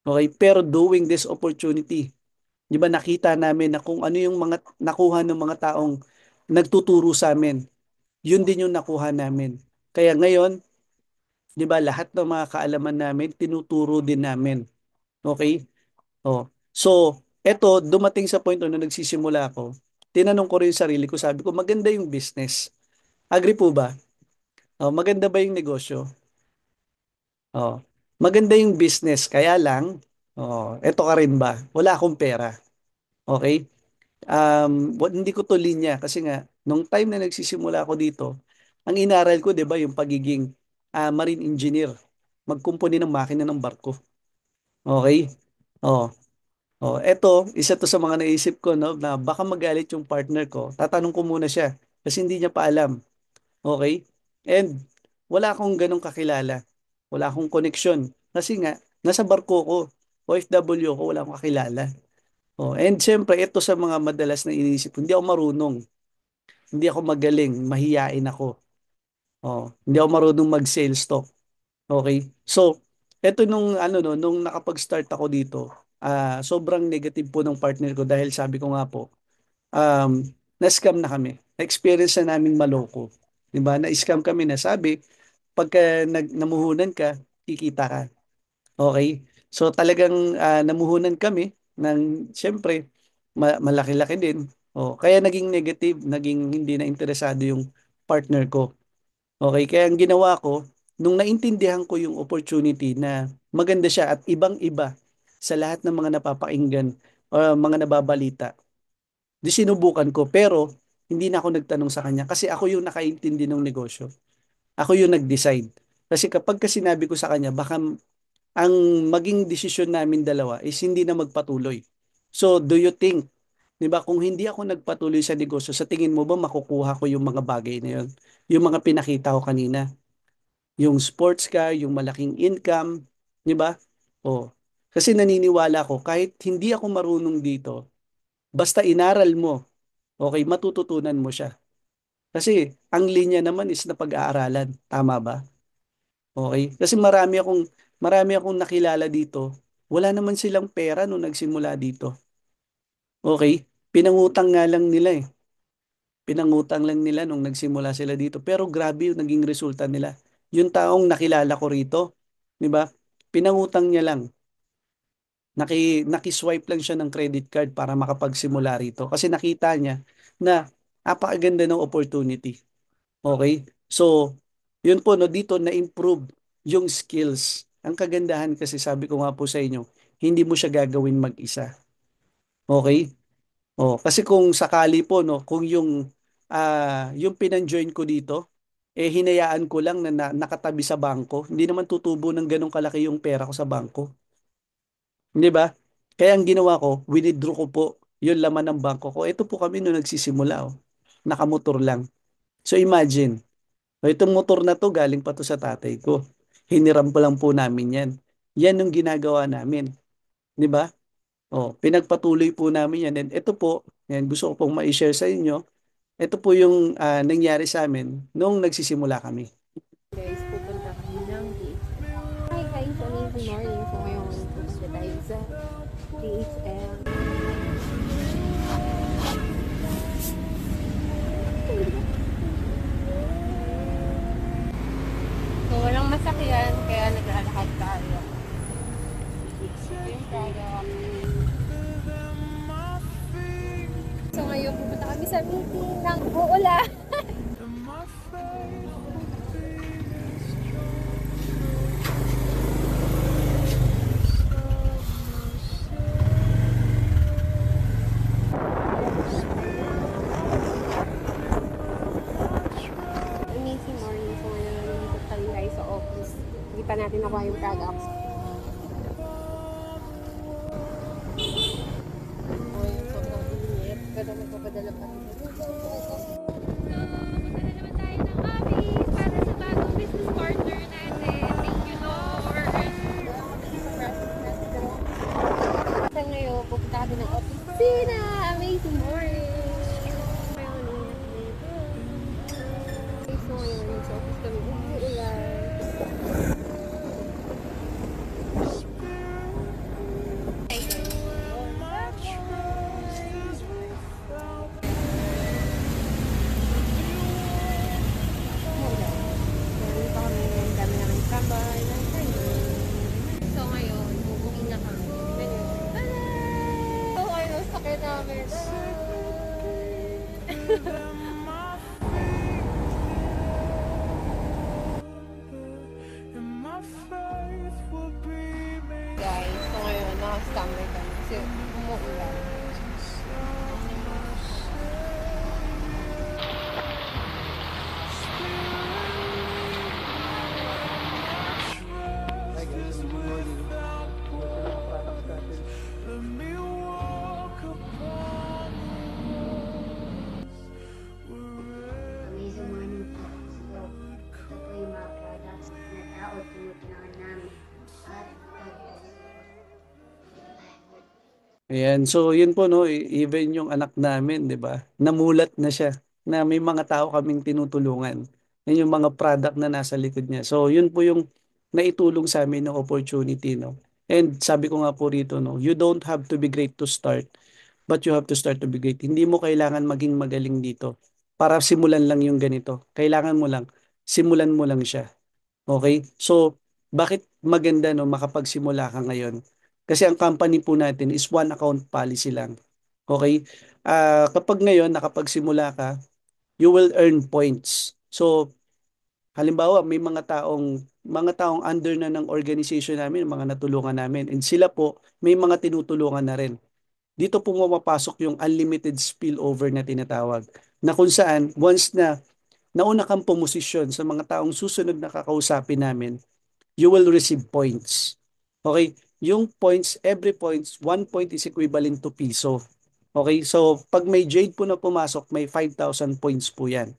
Okay, pero doing this opportunity, di ba nakita namin na kung ano yung mga nakuha ng mga taong nagtuturo sa amin, yun din yung nakuha namin. Kaya ngayon, di ba lahat ng mga kaalaman namin, tinuturo din namin. Okay? Oh. So, eto, dumating sa point na nagsisimula ako, tinanong ko rin yung sarili ko, sabi ko, maganda yung business. Agree po ba? Oh, maganda ba yung negosyo? Oh, maganda yung business, kaya lang, eto ka rin ba? Wala akong pera. Okay? Hindi ko to linya kasi nga, nung time na nagsisimula ako dito, ang inaral ko, 'di ba, yung pagiging marine engineer, magkumpuni ng makina ng barko. Okay? Oh, eto, isa to sa mga naisip ko, no, na baka magalit yung partner ko. Tatanong ko muna siya kasi hindi niya pa alam. Okay? And wala akong ganong kakilala. Wala akong koneksyon. Kasi nga, nasa barko ko. OFW ko, wala akong kakilala. Oh, and syempre, ito sa mga madalas na iniisip ko, hindi ako marunong. Hindi ako magaling. Mahiyain ako. Oh, hindi ako marunong mag-sales talk. Okay? So, ito nung ano no, nung nakapag-start ako dito, sobrang negative po ng partner ko dahil sabi ko nga po, um, na-scam na kami. Na-experience na namin maloko. 'Di ba? Na-scam kami na sabi, pagka namuhunan ka, kikita ka. Okay? So talagang namuhunan kami ng siyempre malaki-laki din. Kaya naging negative, naging hindi na interesado yung partner ko. Okay, kaya ang ginawa ko, nung naintindihan ko yung opportunity na maganda siya at ibang-iba sa lahat ng mga napapakinggan o mga nababalita, di sinubukan ko. Pero hindi na ako nagtanong sa kanya kasi ako yung nakaintindi ng negosyo. Ako yung nag-decide. Kasi kapag sinabi ko sa kanya, baka ang maging desisyon namin dalawa is hindi na magpatuloy. So, do you think, di ba, kung hindi ako nagpatuloy sa negosyo, sa tingin mo ba makukuha ko yung mga bagay na yun? Yung mga pinakita ko kanina? Yung sports car, yung malaking income, di ba? Oh. Kasi naniniwala ko, kahit hindi ako marunong dito, basta inaral mo, okay, matututunan mo siya. Kasi ang linya naman is na pag-aaralan. Tama ba? Okay? Kasi marami akong nakilala dito. Wala naman silang pera nung nagsimula dito. Okay? Pinangutang nga lang nila eh. Pinangutang lang nila nung nagsimula sila dito. Pero grabe yung naging resulta nila. Yung taong nakilala ko rito, di ba? Pinangutang niya lang. Nakiswipe lang siya ng credit card para makapagsimula rito. Kasi nakita niya na napakaganda ng opportunity. Okay? So, yun po, no, dito na-improve yung skills. Ang kagandahan kasi sabi ko nga po sa inyo, hindi mo siya gagawin mag-isa. Okay? Kasi kung sakali po, no, kung yung pinanjoin ko dito, hinayaan ko lang nakatabi sa bangko, hindi naman tutubo ng ganong kalaki yung pera ko sa bangko. Di ba? Kaya ang ginawa ko, withdraw ko po yung laman ng bangko ko. Ito po kami nung nagsisimula, oh. Nakamotor lang. So imagine, itong motor na to galing pa to sa tatay ko. Hiniram pa lang po namin yan. Yan yung ginagawa namin. Di ba? Pinagpatuloy po namin yan. And ito po, yan, gusto ko pong ma-share sa inyo. Ito po yung nangyari sa amin nung nagsisimula kami. Guys, pupunta kami ng DHL. Hi guys, amazing morning. So ngayon, pupunta tayo sa DHL. So walang masakyan, kaya naglalakad tayo. Ito yung product. So ngayon, pupunta kami sa meeting ng uulan. Amazing morning. So ngayon, nandito tayo guys sa office. Hindi pa natin nakuha yung products. Oh, yung sobrang init. Pero magpapadala pa rin. Sa ngayon, pupunta kami ng opisina. Amazing morning. Ngayon, init. So ngayon, sa office kami. Uulan. Meron pa kami, ang dami namin tambay. So ngayon, uuwi na kami. Ganyan. So ngayon, sakit namin. Guys, so ngayon, naka-standby kami kasi umuulan. Hi guys, good morning. Ito yung products natin. Amazing morning po. Ayan, so yun po no, even yung anak namin, 'di ba? Namulat na siya na may mga tao kaming tinutulungan. Yan yung mga product na nasa likod niya. So yun po yung naitulong sa amin ng opportunity, no. And sabi ko nga po rito, no, you don't have to be great to start, but you have to start to be great. Hindi mo kailangan maging magaling dito para simulan lang yung ganito. Kailangan mo lang simulan mo lang siya. Okay? So, bakit maganda no makapagsimula ka ngayon? Kasi ang company po natin is one account policy lang. Okay? Kapag ngayon nakapagsimula ka, you will earn points. So, halimbawa may mga taong under na ng organization namin, mga natulungan namin, and sila po may mga tinutulungan na rin. Dito po pumapasok yung unlimited spillover na tinatawag. Na kung saan once na nauna kang pumosisyon sa mga taong susunod na kakausapin namin, you will receive points. Okay? Yung points, every points, 1 point is equivalent to piso. Okay? So, pag may jade po na pumasok, may 5,000 points po yan.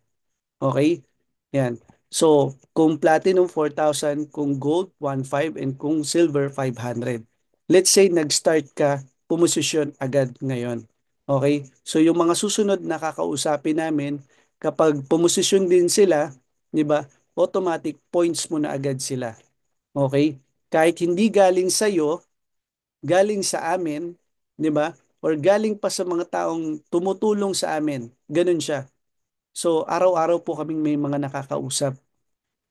Okay? Yan. So, kung platinum 4,000, kung gold 1,500, and kung silver 500. Let's say nag-start ka, pumosisyon agad ngayon. Okay? So, yung mga susunod na kakausapin namin, kapag pumosisyon din sila, di ba, automatic points mo na agad sila. Okay? Kahit hindi galing sa iyo, galing sa amin, 'di ba? Or galing pa sa mga taong tumutulong sa amin. Ganun siya. So, araw-araw po kaming may mga nakakausap.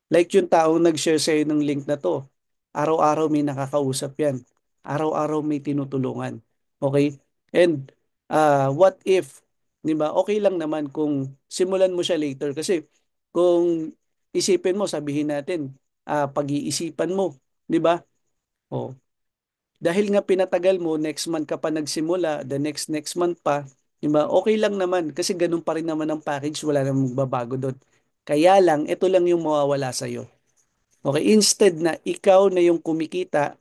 Like yung taong nag-share sa iyo ng link na to. Araw-araw may nakakausap yan. Araw-araw may tinutulungan. Okay? And what if, 'di ba? Okay lang naman kung simulan mo siya later kasi kung isipin mo, sabihin natin, pag-iisipan mo, 'di ba? Oh, dahil nga pinatagal mo, next month ka pa nagsimula, the next month pa, di ba? Okay lang naman kasi ganun pa rin naman ang package, wala namang magbabago doon. Kaya lang, ito lang yung mawawala sa iyo. Okay, instead na ikaw na yung kumikita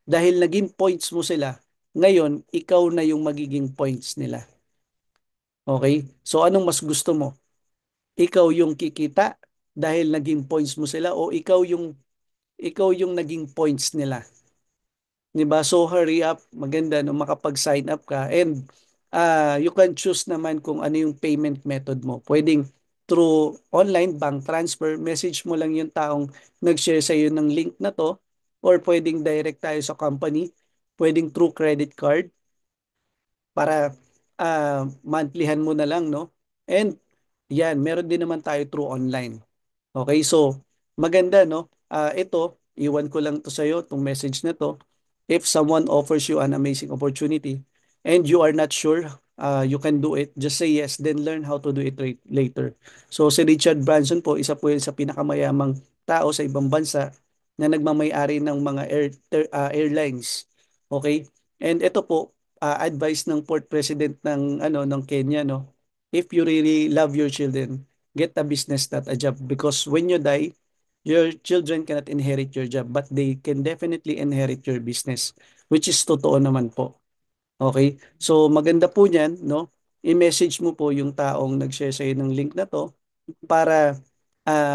dahil naging points mo sila, ngayon ikaw na yung magiging points nila. Okay? So anong mas gusto mo? Ikaw yung kikita dahil naging points mo sila o ikaw yung naging points nila? 'Di ba? So hurry up, maganda no makapag-sign up ka and you can choose naman kung ano yung payment method mo. Pwedeng through online bank transfer, message mo lang yung taong nag-share sa iyo ng link na to or pwedeng direct tayo sa company, pwedeng through credit card para monthlyhan mo na lang, no? And yan, meron din naman tayo through online. Okay, so maganda, no? Ito, iwan ko lang to sa iyo, tong message na to. If someone offers you an amazing opportunity and you are not sure you can do it, just say yes, then learn how to do it later. So si Richard Branson po, isa po yan sa pinakamayamang tao sa ibang bansa na nagmamay-ari ng mga airlines. Okay? And ito po, advice ng port president ng Kenya, no. If you really love your children, get a business, not a job, because when you die, your children cannot inherit your job, but they can definitely inherit your business, which is totoo naman po. Okay? So maganda po niyan, no? I-message mo po yung taong nag-share sa ng link na to para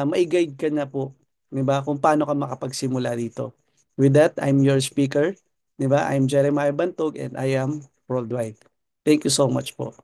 mai-guide ka na po, 'di ba? Kung paano ka makapagsimula dito. With that, I'm your speaker, 'di ba? I'm Jeremiah Bantog and I am worldwide. Thank you so much po.